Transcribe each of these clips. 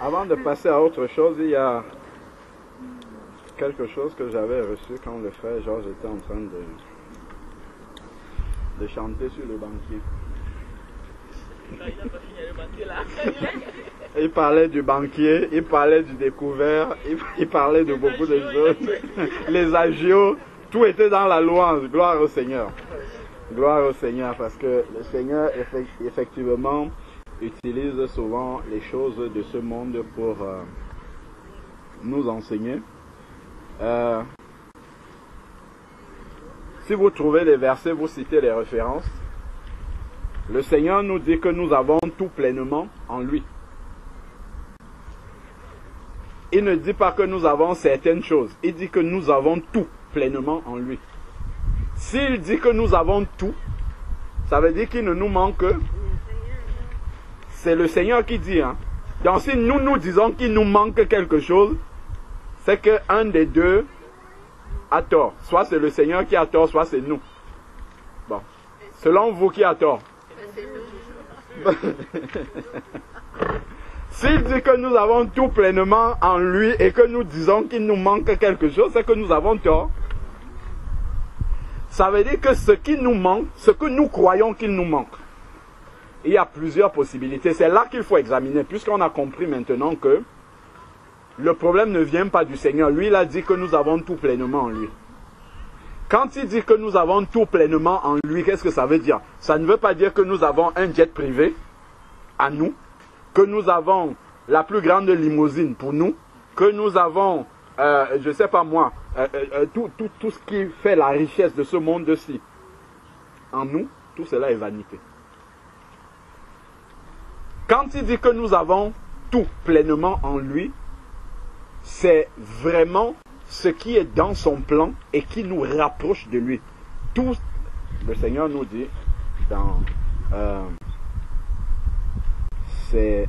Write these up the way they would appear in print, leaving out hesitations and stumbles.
Avant de passer à autre chose, il y a quelque chose que j'avais reçu quand le frère Georges était en train de chanter sur le banquier. Non, il n'a pas fini le banquier là. Il parlait du banquier, il parlait du découvert, il parlait de beaucoup de choses. Les agios, tout était dans la louange. Gloire au Seigneur. Gloire au Seigneur, parce que le Seigneur, effectivement, utilise souvent les choses de ce monde pour nous enseigner. Si vous trouvez les versets, vous citez les références. Le Seigneur nous dit que nous avons tout pleinement en lui. Il ne dit pas que nous avons certaines choses. Il dit que nous avons tout pleinement en lui. S'il dit que nous avons tout, ça veut dire qu'il ne nous manque que... C'est le Seigneur qui dit. Hein. Donc si nous disons qu'il nous manque quelque chose, c'est qu'un des deux a tort. Soit c'est le Seigneur qui a tort, soit c'est nous. Bon. Selon vous, qui a tort? S'il dit que nous avons tout pleinement en lui et que nous disons qu'il nous manque quelque chose, c'est que nous avons tort. Ça veut dire que ce qui nous manque, ce que nous croyons qu'il nous manque, il y a plusieurs possibilités. C'est là qu'il faut examiner, puisqu'on a compris maintenant que le problème ne vient pas du Seigneur. Lui, il a dit que nous avons tout pleinement en lui. Quand il dit que nous avons tout pleinement en lui, qu'est-ce que ça veut dire? Ça ne veut pas dire que nous avons un jet privé à nous, que nous avons la plus grande limousine pour nous, que nous avons, je ne sais pas moi, tout ce qui fait la richesse de ce monde-ci. En nous, tout cela est vanité. Quand il dit que nous avons tout pleinement en lui, c'est vraiment ce qui est dans son plan et qui nous rapproche de lui. Tout, le Seigneur nous dit dans c'est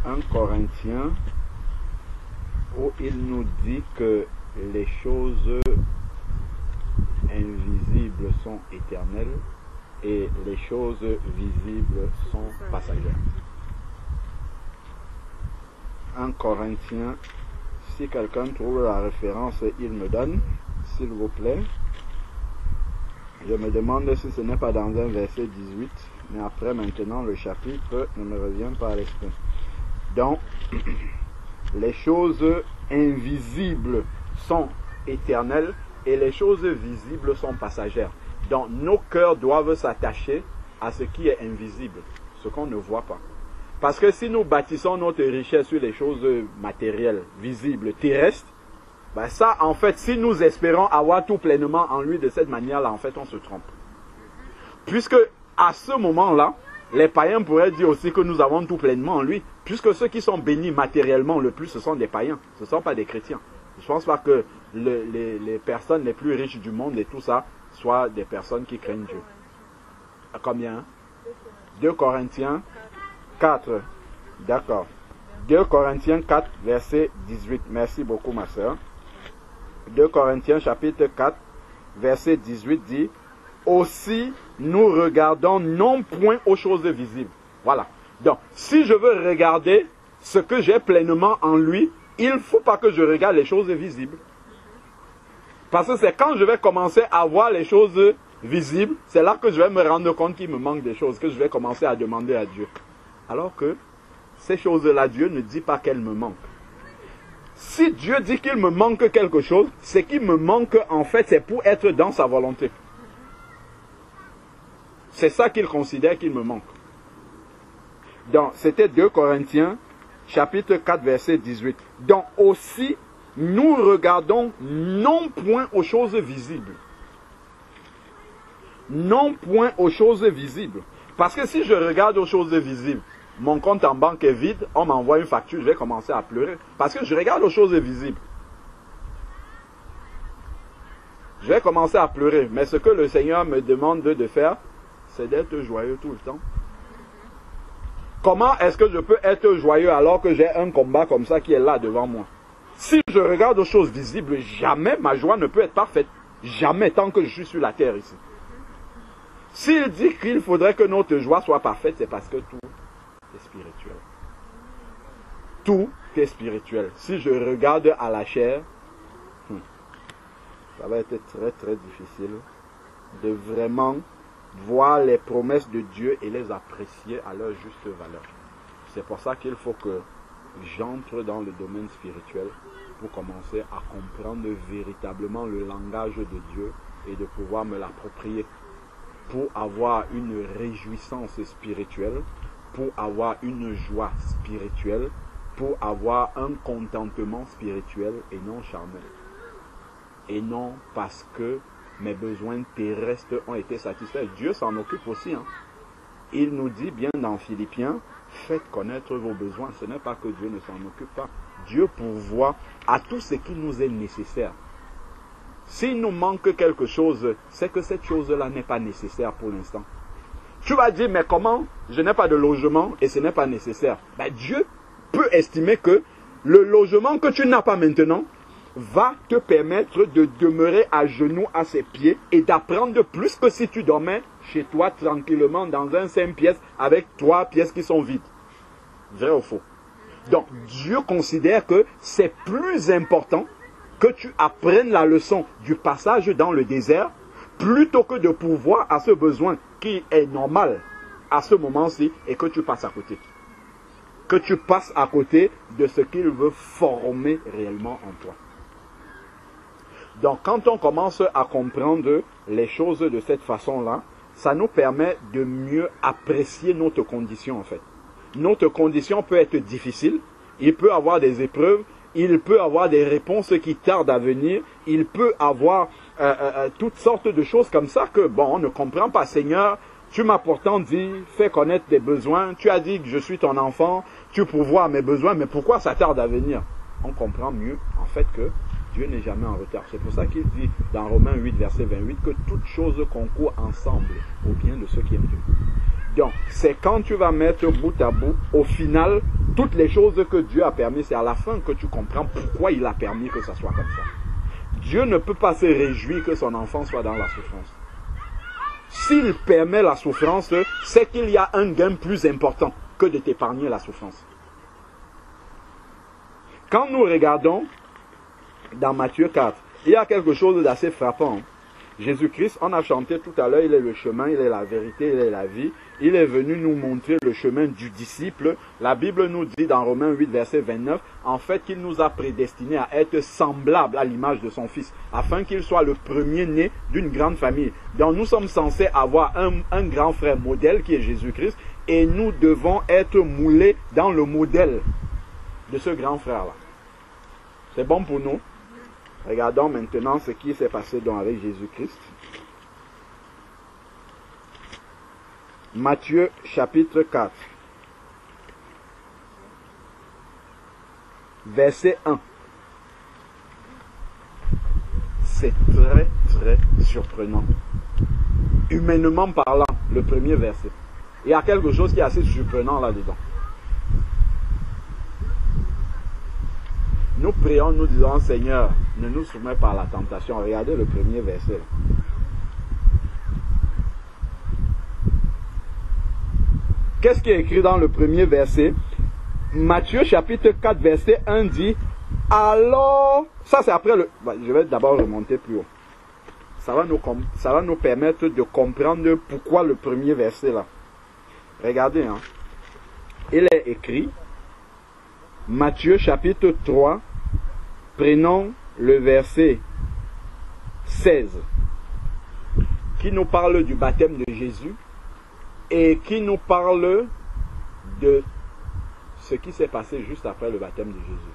1 Corinthiens où il nous dit que les choses invisibles sont éternelles et les choses visibles sont passagères. 1 Corinthiens, si quelqu'un trouve la référence, il me donne, s'il vous plaît. Je me demande si ce n'est pas dans un verset 18, mais après maintenant le chapitre ne me revient pas à l'esprit. Donc, les choses invisibles sont éternelles et les choses visibles sont passagères. Donc, nos cœurs doivent s'attacher à ce qui est invisible, ce qu'on ne voit pas. Parce que si nous bâtissons notre richesse sur les choses matérielles, visibles, terrestres, ben ça, en fait, si nous espérons avoir tout pleinement en lui de cette manière-là, en fait, on se trompe. Puisque, à ce moment-là, les païens pourraient dire aussi que nous avons tout pleinement en lui, puisque ceux qui sont bénis matériellement le plus, ce sont des païens, ce ne sont pas des chrétiens. Je ne pense pas que les personnes les plus riches du monde et tout ça soient des personnes qui craignent Dieu. À combien? 2 Corinthiens 4. D'accord. 2 Corinthiens 4, verset 18. Merci beaucoup, ma soeur. 2 Corinthiens chapitre 4, verset 18 dit: aussi, nous regardons non point aux choses visibles. Voilà. Donc, si je veux regarder ce que j'ai pleinement en lui, il ne faut pas que je regarde les choses visibles. Parce que c'est quand je vais commencer à voir les choses visibles, c'est là que je vais me rendre compte qu'il me manque des choses, que je vais commencer à demander à Dieu. Alors que ces choses-là, Dieu ne dit pas qu'elles me manquent. Si Dieu dit qu'il me manque quelque chose, ce qui me manque, en fait, c'est pour être dans sa volonté. C'est ça qu'il considère qu'il me manque. Donc, c'était 2 Corinthiens, chapitre 4, verset 18. Donc, aussi, nous regardons non point aux choses visibles. Non point aux choses visibles. Parce que si je regarde aux choses visibles, mon compte en banque est vide, on m'envoie une facture, je vais commencer à pleurer. Parce que je regarde aux choses visibles. Je vais commencer à pleurer. Mais ce que le Seigneur me demande de faire, c'est d'être joyeux tout le temps. Comment est-ce que je peux être joyeux alors que j'ai un combat comme ça qui est là devant moi? Si je regarde aux choses visibles, jamais ma joie ne peut être parfaite. Jamais, tant que je suis sur la terre ici. S'il dit qu'il faudrait que notre joie soit parfaite, c'est parce que tout est spirituel. tout est spirituel. Si je regarde à la chair, ça va être très très difficile de vraiment voir les promesses de Dieu et les apprécier à leur juste valeur. C'est pour ça qu'il faut que j'entre dans le domaine spirituel pour commencer à comprendre véritablement le langage de Dieu et de pouvoir me l'approprier pour avoir une réjouissance spirituelle, pour avoir une joie spirituelle, pour avoir un contentement spirituel et non charnel. Et non parce que mes besoins terrestres ont été satisfaits. Dieu s'en occupe aussi. Il nous dit bien dans Philippiens, faites connaître vos besoins. Ce n'est pas que Dieu ne s'en occupe pas. Dieu pourvoit à tout ce qui nous est nécessaire. S'il nous manque quelque chose, c'est que cette chose-là n'est pas nécessaire pour l'instant. Tu vas dire, mais comment? Je n'ai pas de logement et ce n'est pas nécessaire. Ben, Dieu peut estimer que le logement que tu n'as pas maintenant va te permettre de demeurer à genoux à ses pieds et d'apprendre plus que si tu dormais chez toi tranquillement dans un 5 pièces avec 3 pièces qui sont vides. Vrai ou faux? Donc, Dieu considère que c'est plus important que tu apprennes la leçon du passage dans le désert plutôt que de pourvoir à ce besoin qui est normal à ce moment-ci et que tu passes à côté. Que tu passes à côté de ce qu'il veut former réellement en toi. Donc, quand on commence à comprendre les choses de cette façon-là, ça nous permet de mieux apprécier notre condition en fait. Notre condition peut être difficile, il peut avoir des épreuves, il peut avoir des réponses qui tardent à venir, il peut avoir toutes sortes de choses comme ça que, bon, on ne comprend pas. Seigneur, tu m'as pourtant dit, fais connaître tes besoins, tu as dit que je suis ton enfant, tu pourvois à mes besoins, mais pourquoi ça tarde à venir? On comprend mieux en fait que Dieu n'est jamais en retard. C'est pour ça qu'il dit dans Romains 8, verset 28, que toutes choses concourent ensemble au bien de ceux qui aiment Dieu. Donc, c'est quand tu vas mettre bout à bout, au final, toutes les choses que Dieu a permis, c'est à la fin que tu comprends pourquoi il a permis que ça soit comme ça. Dieu ne peut pas se réjouir que son enfant soit dans la souffrance. S'il permet la souffrance, c'est qu'il y a un gain plus important que de t'épargner la souffrance. Quand nous regardons dans Matthieu 4, il y a quelque chose d'assez frappant. Jésus-Christ, on a chanté tout à l'heure, il est le chemin, il est la vérité, il est la vie. Il est venu nous montrer le chemin du disciple. La Bible nous dit dans Romains 8, verset 29, en fait qu'il nous a prédestinés à être semblables à l'image de son Fils, afin qu'il soit le premier-né d'une grande famille. Donc nous sommes censés avoir un grand frère modèle qui est Jésus-Christ, et nous devons être moulés dans le modèle de ce grand frère-là. C'est bon pour nous? Regardons maintenant ce qui s'est passé donc avec Jésus-Christ. Matthieu chapitre 4, verset 1. C'est très très surprenant. Humainement parlant, le premier verset. Il y a quelque chose qui est assez surprenant là-dedans. Nous prions, nous disons, Seigneur, ne nous soumets pas à la tentation. Regardez le premier verset. Qu'est-ce qui est écrit dans le premier verset? Matthieu chapitre 4, verset 1 dit, alors, ça c'est après le... Je vais d'abord remonter plus haut. Ça va nous permettre de comprendre pourquoi le premier verset là. Regardez, il est écrit, Matthieu chapitre 3, prenons le verset 16, qui nous parle du baptême de Jésus et qui nous parle de ce qui s'est passé juste après le baptême de Jésus.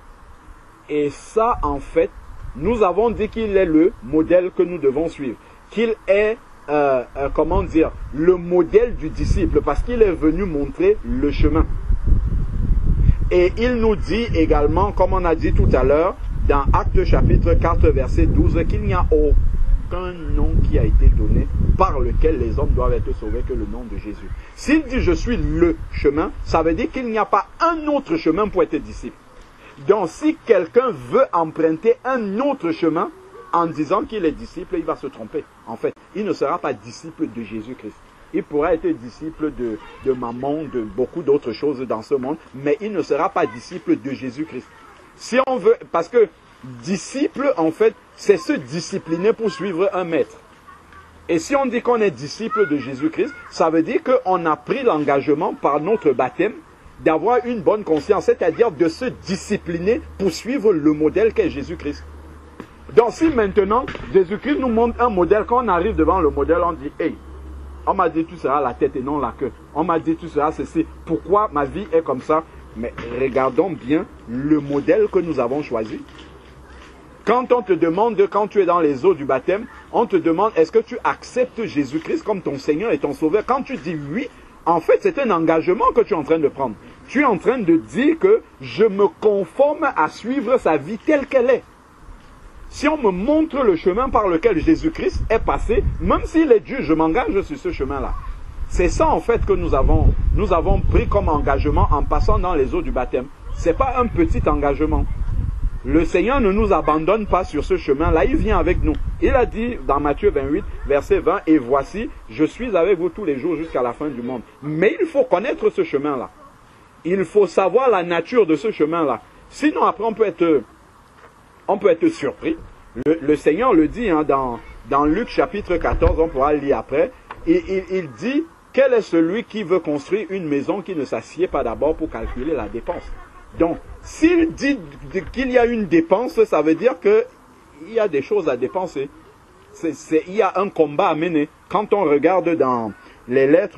Et ça, en fait, nous avons dit qu'il est le modèle que nous devons suivre, qu'il est, le modèle du disciple, parce qu'il est venu montrer le chemin. Et il nous dit également, comme on a dit tout à l'heure, dans Actes chapitre 4, verset 12, qu'il n'y a aucun nom qui a été donné par lequel les hommes doivent être sauvés que le nom de Jésus. S'il dit je suis le chemin, ça veut dire qu'il n'y a pas un autre chemin pour être disciple. Donc si quelqu'un veut emprunter un autre chemin en disant qu'il est disciple, il va se tromper. En fait, il ne sera pas disciple de Jésus-Christ. il pourra être disciple de maman, de beaucoup d'autres choses dans ce monde, mais il ne sera pas disciple de Jésus-Christ. Si on veut, parce que disciple, en fait, c'est se discipliner pour suivre un maître. Et si on dit qu'on est disciple de Jésus-Christ, ça veut dire qu'on a pris l'engagement par notre baptême d'avoir une bonne conscience, c'est-à-dire de se discipliner pour suivre le modèle qu'est Jésus-Christ. Donc si maintenant, Jésus-Christ nous montre un modèle, quand on arrive devant le modèle, on dit, hey, on m'a dit tu seras la tête et non la queue. On m'a dit tu seras ceci. Pourquoi ma vie est comme ça? Mais regardons bien le modèle que nous avons choisi. Quand on te demande, quand tu es dans les eaux du baptême, on te demande, est-ce que tu acceptes Jésus-Christ comme ton Seigneur et ton Sauveur? Quand tu dis oui, en fait, c'est un engagement que tu es en train de prendre. Tu es en train de dire que je me conforme à suivre sa vie telle qu'elle est. Si on me montre le chemin par lequel Jésus-Christ est passé, même s'il est Dieu, je m'engage sur ce chemin-là. C'est ça, en fait, que nous avons pris comme engagement en passant dans les eaux du baptême. Ce n'est pas un petit engagement. Le Seigneur ne nous abandonne pas sur ce chemin-là, il vient avec nous. Il a dit dans Matthieu 28, verset 20, « Et voici, je suis avec vous tous les jours jusqu'à la fin du monde. » Mais il faut connaître ce chemin-là. Il faut savoir la nature de ce chemin-là. Sinon, après, on peut être surpris. Le Seigneur le dit hein, dans Luc chapitre 14, on pourra le lire après. Il dit, « Quel est celui qui veut construire une maison qui ne s'assied pas d'abord pour calculer la dépense ?» Donc, s'il dit qu'il y a une dépense, ça veut dire qu'il y a des choses à dépenser. Il y a un combat à mener. Quand on regarde dans les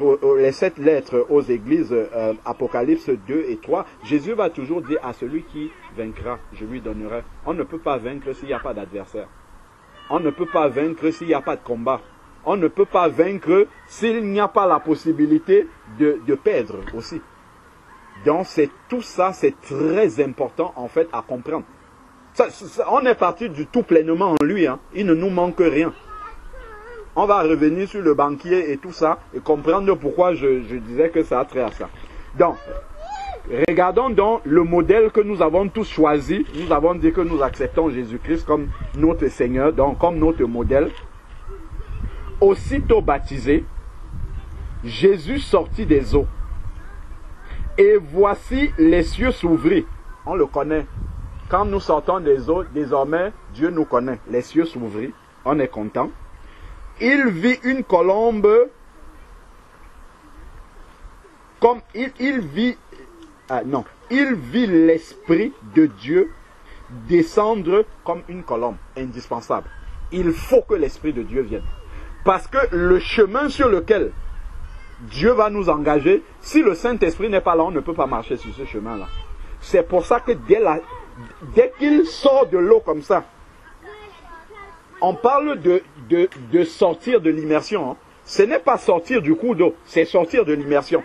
7 lettres aux églises, Apocalypse 2 et 3, Jésus va toujours dire à celui qui vaincra, je lui donnerai. On ne peut pas vaincre s'il n'y a pas d'adversaire. On ne peut pas vaincre s'il n'y a pas de combat. On ne peut pas vaincre s'il n'y a pas la possibilité de perdre aussi. Donc tout ça, c'est très important en fait à comprendre. On est parti du tout pleinement en lui, hein. Il ne nous manque rien. On va revenir sur le banquier et tout ça et comprendre pourquoi je disais que ça a trait à ça. Donc, regardons donc le modèle que nous avons tous choisi. Nous avons dit que nous acceptons Jésus-Christ comme notre Seigneur, donc comme notre modèle. Aussitôt baptisé, Jésus sortit des eaux. Et voici les cieux s'ouvrir. On le connaît. Quand nous sortons des eaux, désormais, Dieu nous connaît. Les cieux s'ouvrir. On est content. Il vit une colombe comme il vit l'Esprit de Dieu descendre comme une colombe. Indispensable. Il faut que l'Esprit de Dieu vienne. Parce que le chemin sur lequel Dieu va nous engager, si le Saint-Esprit n'est pas là, on ne peut pas marcher sur ce chemin-là. C'est pour ça que dès qu'il sort de l'eau comme ça, on parle de sortir de l'immersion. Hein. Ce n'est pas sortir du cours d'eau, c'est sortir de l'immersion.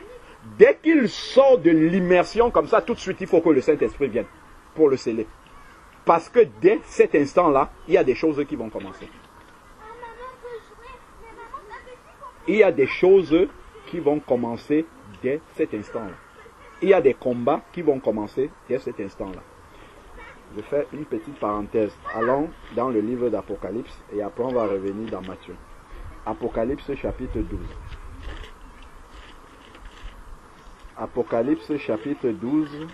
Dès qu'il sort de l'immersion comme ça, tout de suite, il faut que le Saint-Esprit vienne pour le sceller. Parce que dès cet instant-là, il y a des choses qui vont commencer. Il y a des choses qui vont commencer dès cet instant-là. Il y a des combats qui vont commencer dès cet instant-là. Je fais une petite parenthèse. Allons dans le livre d'Apocalypse et après on va revenir dans Matthieu. Apocalypse chapitre 12. Apocalypse chapitre 12.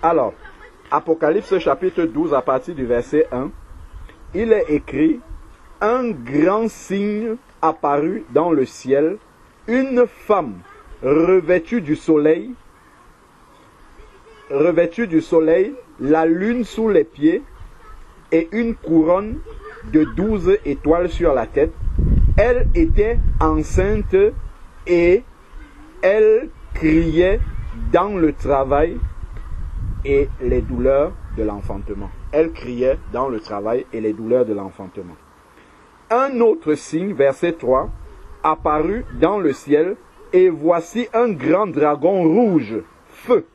Alors, Apocalypse chapitre 12 à partir du verset 1, il est écrit, un grand signe apparut dans le ciel, une femme revêtue du soleil, la lune sous les pieds et une couronne de 12 étoiles sur la tête. Elle était enceinte et elle criait dans le travail et les douleurs de l'enfantement. Elle criait dans le travail et les douleurs de l'enfantement. Un autre signe, verset 3, apparut dans le ciel, et voici un grand dragon rouge, feu,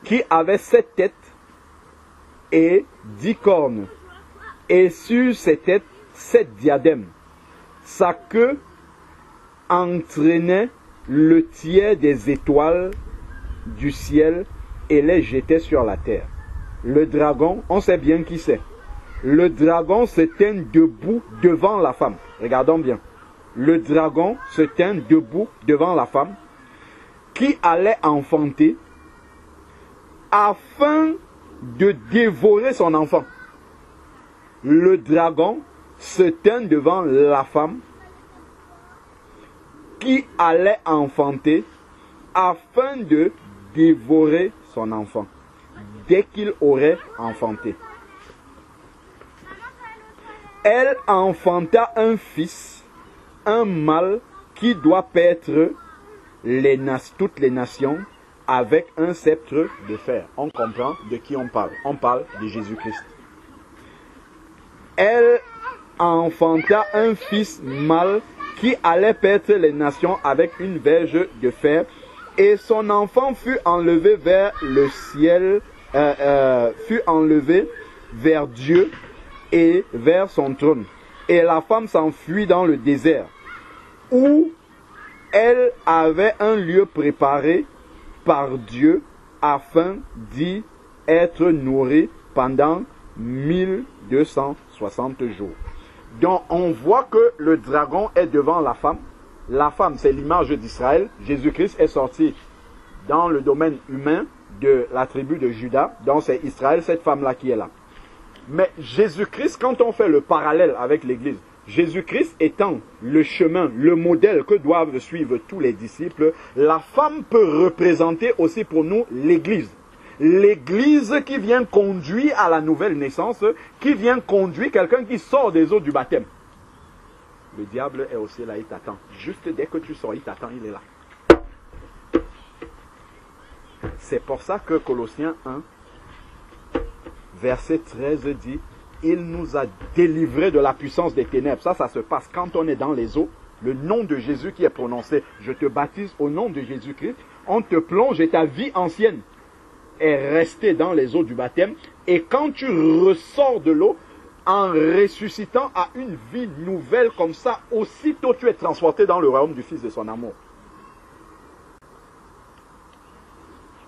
qui avait 7 têtes et 10 cornes, et sur ses têtes 7 diadèmes. Sa queue entraînait le tiers des étoiles du ciel et les jetait sur la terre. Le dragon, on sait bien qui c'est. Le dragon se tient debout devant la femme. Regardons bien. Le dragon se tient debout devant la femme qui allait enfanter afin de dévorer son enfant. Le dragon se tient devant la femme qui allait enfanter afin de dévorer son enfant dès qu'il aurait enfanté. Elle enfanta un fils, un mâle qui doit paître toutes les nations avec un sceptre de fer. On comprend de qui on parle. On parle de Jésus-Christ. Elle enfanta un fils mâle qui allait paître les nations avec une verge de fer, et son enfant fut enlevé vers le ciel, fut enlevé vers Dieu et vers son trône. Et la femme s'enfuit dans le désert, où elle avait un lieu préparé par Dieu afin d'y être nourrie pendant 1260 jours. Donc on voit que le dragon est devant la femme. La femme, c'est l'image d'Israël. Jésus-Christ est sorti dans le domaine humain de la tribu de Juda. Donc c'est Israël, cette femme-là qui est là. Mais Jésus-Christ, quand on fait le parallèle avec l'Église, Jésus-Christ étant le chemin, le modèle que doivent suivre tous les disciples, la femme peut représenter aussi pour nous l'Église. L'Église qui vient conduire à la nouvelle naissance, qui vient conduire quelqu'un qui sort des eaux du baptême. Le diable est aussi là, il t'attend. Juste dès que tu sors, il t'attend, il est là. C'est pour ça que Colossiens 1, verset 13 dit, il nous a délivrés de la puissance des ténèbres. Ça se passe quand on est dans les eaux. Le nom de Jésus qui est prononcé, je te baptise au nom de Jésus-Christ, on te plonge et ta vie ancienne est restée dans les eaux du baptême. Et quand tu ressors de l'eau, en ressuscitant à une vie nouvelle comme ça, aussitôt tu es transporté dans le royaume du Fils de son amour.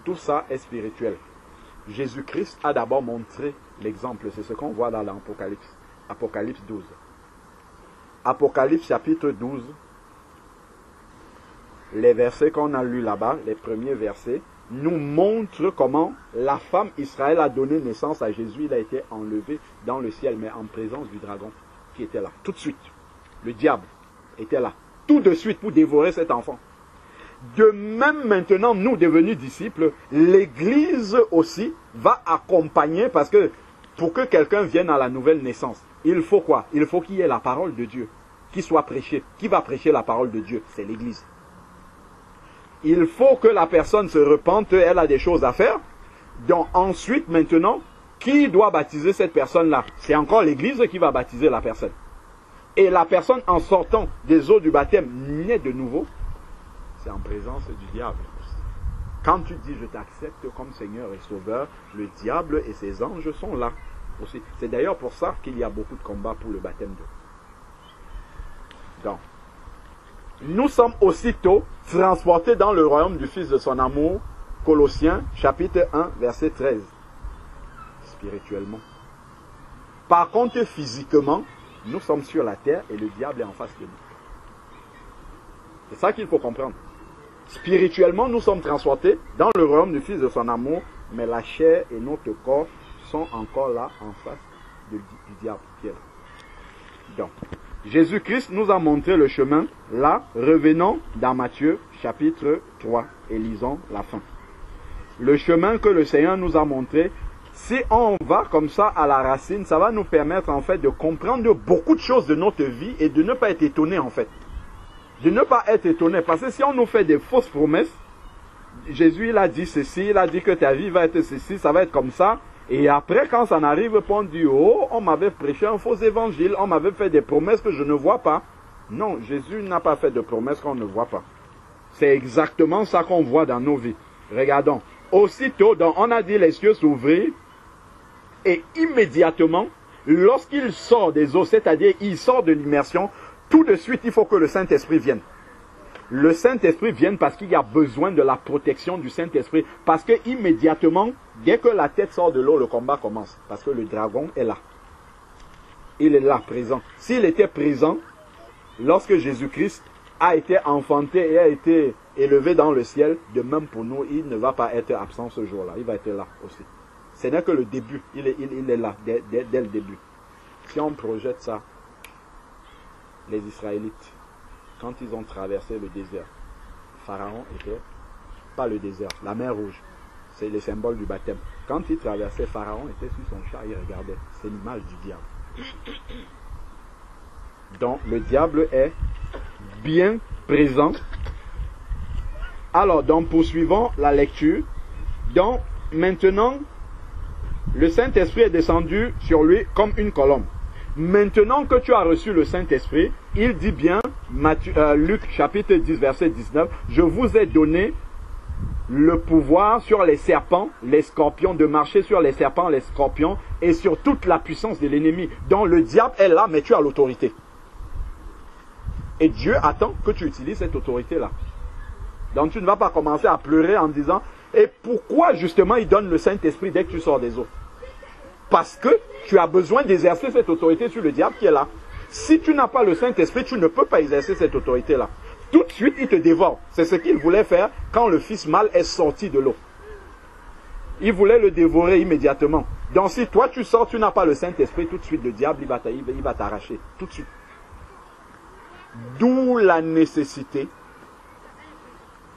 Tout ça est spirituel. Jésus-Christ a d'abord montré l'exemple. C'est ce qu'on voit dans l'Apocalypse. Apocalypse 12. Apocalypse chapitre 12. Les versets qu'on a lus là-bas, les premiers versets, nous montrent comment la femme Israël a donné naissance à Jésus. Il a été enlevé dans le ciel, mais en présence du dragon qui était là. Tout de suite, le diable était là. Tout de suite pour dévorer cet enfant. De même maintenant, nous devenus disciples, l'Église aussi va accompagner, parce que pour que quelqu'un vienne à la nouvelle naissance, il faut quoi? Il faut qu'il y ait la parole de Dieu qui soit prêchée. Qui va prêcher la parole de Dieu? C'est l'Église. Il faut que la personne se repente, elle a des choses à faire. Donc ensuite, maintenant, qui doit baptiser cette personne-là? C'est encore l'Église qui va baptiser la personne. Et la personne, en sortant des eaux du baptême, naît de nouveau. C'est en présence du diable. Quand tu dis je t'accepte comme Seigneur et Sauveur, le diable et ses anges sont là aussi. C'est d'ailleurs pour ça qu'il y a beaucoup de combats pour le baptême d'eau. Donc, nous sommes aussitôt transportés dans le royaume du Fils de son amour, Colossiens chapitre 1, verset 13. Spirituellement. Par contre, physiquement, nous sommes sur la terre et le diable est en face de nous. C'est ça qu'il faut comprendre. Spirituellement, nous sommes transportés dans le royaume du Fils de son amour, mais la chair et notre corps sont encore là en face du diable qui est là. Donc, Jésus-Christ nous a montré le chemin. Là, revenons dans Matthieu chapitre 3 et lisons la fin. Le chemin que le Seigneur nous a montré, si on va comme ça à la racine, ça va nous permettre en fait de comprendre beaucoup de choses de notre vie et de ne pas être étonné en fait. De ne pas être étonné, parce que si on nous fait des fausses promesses, Jésus il a dit ceci, il a dit que ta vie va être ceci, ça va être comme ça, et après quand ça n'arrive pas, on dit oh, on m'avait prêché un faux évangile, on m'avait fait des promesses que je ne vois pas. Non, Jésus n'a pas fait de promesses qu'on ne voit pas. C'est exactement ça qu'on voit dans nos vies. Regardons, aussitôt, donc, on a dit les cieux s'ouvrir, et immédiatement, lorsqu'il sort des eaux, c'est-à-dire il sort de l'immersion, tout de suite, il faut que le Saint-Esprit vienne. le Saint-Esprit vient parce qu'il y a besoin de la protection du Saint-Esprit. Parce que immédiatement, dès que la tête sort de l'eau, le combat commence. Parce que le dragon est là. Il est là, présent. S'il était présent, lorsque Jésus-Christ a été enfanté et a été élevé dans le ciel, de même pour nous, il ne va pas être absent ce jour-là. Il va être là aussi. Ce n'est que le début. Il est là, dès le début. Si on projette ça, les Israélites, quand ils ont traversé le désert, Pharaon était, pas le désert, la mer Rouge. C'est le symbole du baptême. Quand il traversait, Pharaon était sur son char, il regardait. C'est l'image du diable. Donc, le diable est bien présent. Alors, donc, poursuivons la lecture. Donc, maintenant, le Saint-Esprit est descendu sur lui comme une colombe. Maintenant que tu as reçu le Saint-Esprit, il dit bien, Luc chapitre 10, verset 19, « Je vous ai donné le pouvoir sur les serpents, les scorpions, de marcher sur les serpents, les scorpions, et sur toute la puissance de l'ennemi. » Donc le diable est là, mais tu as l'autorité. Et Dieu attend que tu utilises cette autorité-là. Donc tu ne vas pas commencer à pleurer en disant, « Et pourquoi justement il donne le Saint-Esprit dès que tu sors des eaux ?» Parce que tu as besoin d'exercer cette autorité sur le diable qui est là. Si tu n'as pas le Saint-Esprit, tu ne peux pas exercer cette autorité-là. Tout de suite, il te dévore. C'est ce qu'il voulait faire quand le fils mâle est sorti de l'eau. Il voulait le dévorer immédiatement. Donc si toi tu sors, tu n'as pas le Saint-Esprit, tout de suite le diable il va t'arracher. Tout de suite. D'où la nécessité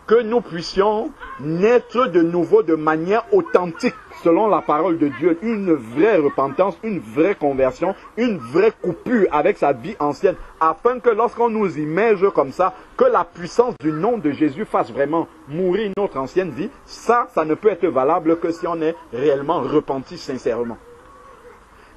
que nous puissions naître de nouveau de manière authentique, selon la parole de Dieu, une vraie repentance, une vraie conversion, une vraie coupure avec sa vie ancienne, afin que lorsqu'on nous immerge comme ça, que la puissance du nom de Jésus fasse vraiment mourir notre ancienne vie. Ça ne peut être valable que si on est réellement repenti sincèrement.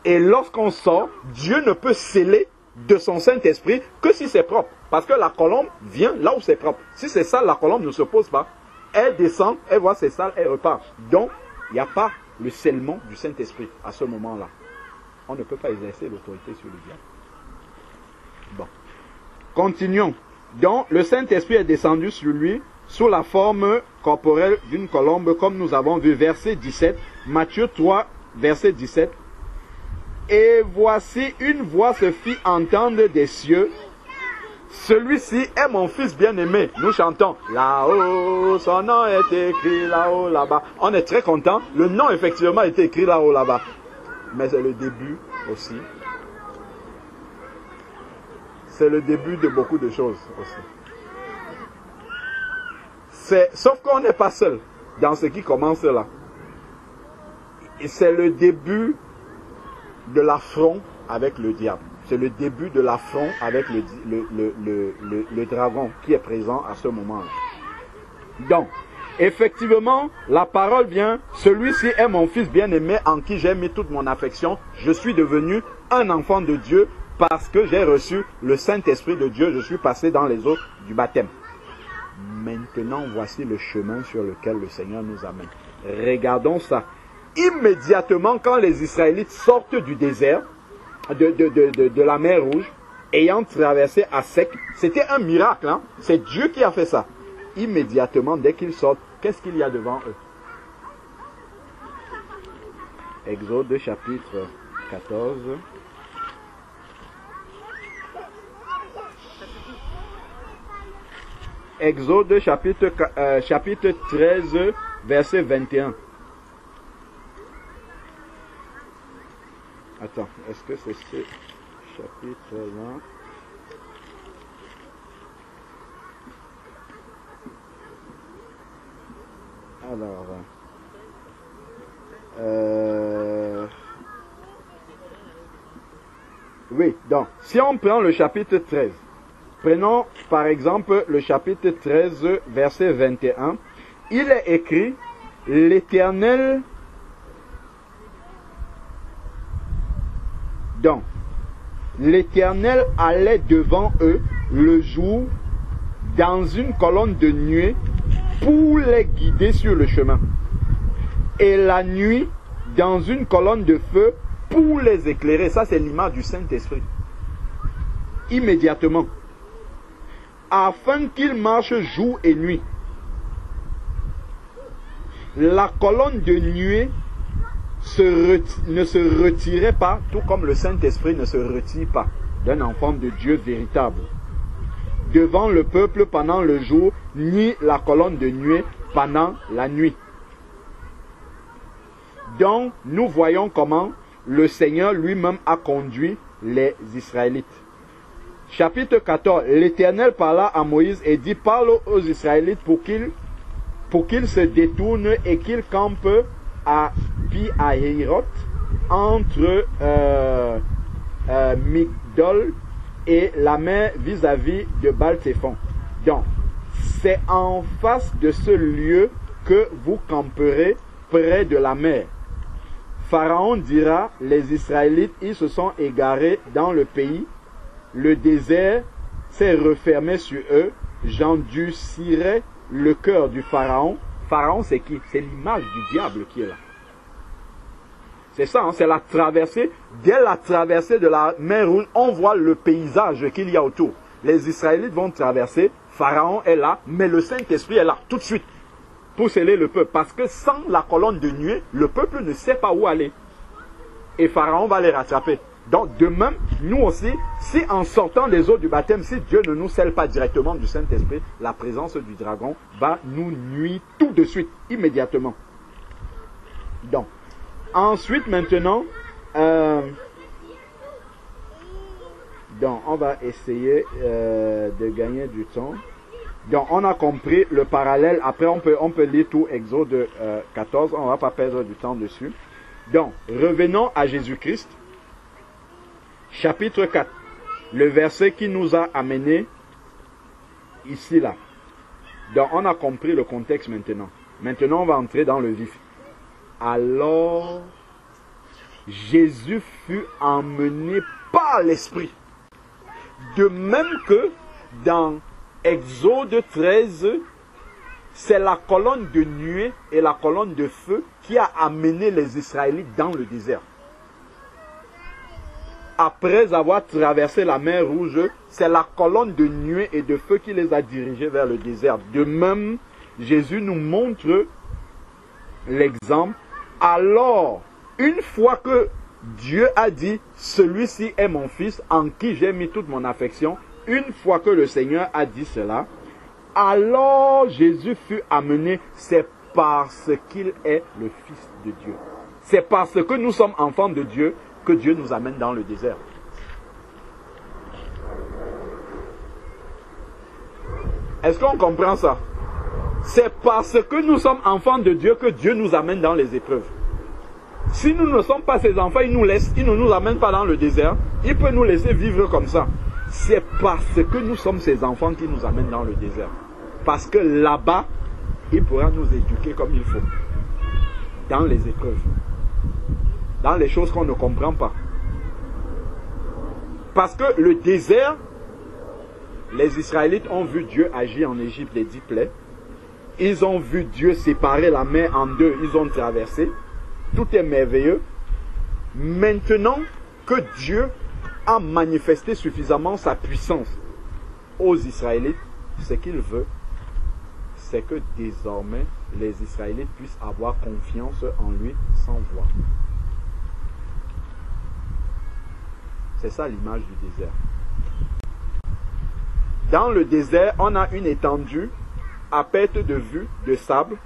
Et lorsqu'on sort, Dieu ne peut sceller de son Saint-Esprit que si c'est propre. Parce que la colombe vient là où c'est propre. Si c'est sale, la colombe ne se pose pas. Elle descend, elle voit c'est sale, elle repart. Donc, il n'y a pas le scellement du Saint-Esprit à ce moment-là. On ne peut pas exercer l'autorité sur le diable. Bon. Continuons. Donc, le Saint-Esprit est descendu sur lui sous la forme corporelle d'une colombe, comme nous avons vu, verset 17. Matthieu 3, verset 17. Et voici une voix se fit entendre des cieux. Celui-ci est mon fils bien-aimé. Nous chantons là-haut, son nom est écrit là-haut, là-bas. On est très content. Le nom effectivement est écrit là-haut, là-bas. Mais c'est le début aussi. C'est le début de beaucoup de choses aussi. Sauf qu'on n'est pas seul dans ce qui commence là. C'est le début de l'affront avec le diable. C'est le début de l'affront avec le dragon qui est présent à ce moment-là. Donc, effectivement, la parole vient, celui-ci est mon fils bien-aimé en qui j'ai mis toute mon affection. Je suis devenu un enfant de Dieu parce que j'ai reçu le Saint-Esprit de Dieu. Je suis passé dans les eaux du baptême. Maintenant, voici le chemin sur lequel le Seigneur nous amène. Regardons ça. Immédiatement, quand les Israélites sortent du désert, de la mer Rouge, ayant traversé à sec, c'était un miracle, hein? C'est Dieu qui a fait ça. Immédiatement, dès qu'ils sortent, qu'est-ce qu'il y a devant eux? Exode chapitre 14. Exode chapitre 13, verset 21. Attends, est-ce que c'est ce chapitre-là? Alors, oui, donc, si on prend le chapitre 13, prenons par exemple le chapitre 13, verset 21, il est écrit, l'Éternel... Donc, l'Éternel allait devant eux le jour dans une colonne de nuée pour les guider sur le chemin. Et la nuit dans une colonne de feu pour les éclairer. Ça, c'est l'image du Saint-Esprit. Immédiatement. afin qu'ils marchent jour et nuit. La colonne de nuée ne se retirait pas, tout comme le Saint-Esprit ne se retire pas d'un enfant de Dieu véritable devant le peuple pendant le jour, ni la colonne de nuée pendant la nuit. Donc, nous voyons comment le Seigneur lui-même a conduit les Israélites. Chapitre 14. L'Éternel parla à Moïse et dit, parle aux Israélites pour qu'ils se détournent et qu'ils campent à Pi-Hahiroth, entre Migdol et la mer vis-à-vis de Baal-Téphon. Donc, c'est en face de ce lieu que vous camperez près de la mer. Pharaon dira, les Israélites, ils se sont égarés dans le pays. Le désert s'est refermé sur eux. J'endurcirai le cœur du Pharaon. Pharaon, c'est qui? C'est l'image du diable qui est là. C'est ça, hein, c'est la traversée. Dès la traversée de la mer Rouge, on voit le paysage qu'il y a autour. Les Israélites vont traverser, Pharaon est là, mais le Saint-Esprit est là, tout de suite, pour sceller le peuple. Parce que sans la colonne de nuée, le peuple ne sait pas où aller. Et Pharaon va les rattraper. Donc de même, nous aussi, si en sortant des eaux du baptême, si Dieu ne nous scelle pas directement du Saint-Esprit, la présence du dragon va nous nuire tout de suite, immédiatement. Donc, ensuite, maintenant, donc on va essayer de gagner du temps. Donc, on a compris le parallèle. Après, on peut lire tout Exode 14. On ne va pas perdre du temps dessus. Donc, revenons à Jésus-Christ. Chapitre 4. Le verset qui nous a amené ici, là. Donc, on a compris le contexte maintenant. Maintenant, on va entrer dans le vif. Alors, Jésus fut emmené par l'Esprit. De même que dans Exode 13, c'est la colonne de nuée et la colonne de feu qui a amené les Israélites dans le désert. Après avoir traversé la mer Rouge, c'est la colonne de nuée et de feu qui les a dirigés vers le désert. De même, Jésus nous montre l'exemple. Alors, une fois que Dieu a dit, celui-ci est mon fils en qui j'ai mis toute mon affection, une fois que le Seigneur a dit cela, alors Jésus fut amené, c'est parce qu'il est le Fils de Dieu. C'est parce que nous sommes enfants de Dieu que Dieu nous amène dans le désert. Est-ce qu'on comprend ça? C'est parce que nous sommes enfants de Dieu que Dieu nous amène dans les épreuves. Si nous ne sommes pas ses enfants, il nous laisse, il ne nous amène pas dans le désert. Il peut nous laisser vivre comme ça. C'est parce que nous sommes ses enfants qu'il nous amène dans le désert. Parce que là-bas, il pourra nous éduquer comme il faut. Dans les épreuves. Dans les choses qu'on ne comprend pas. Parce que le désert, les Israélites ont vu Dieu agir en Égypte les 10 plaies. Ils ont vu Dieu séparer la mer en deux. Ils ont traversé. Tout est merveilleux. Maintenant que Dieu a manifesté suffisamment sa puissance aux Israélites, ce qu'il veut, c'est que désormais les Israélites puissent avoir confiance en lui sans voir. C'est ça l'image du désert. Dans le désert, on a une étendue à perte de vue de sable.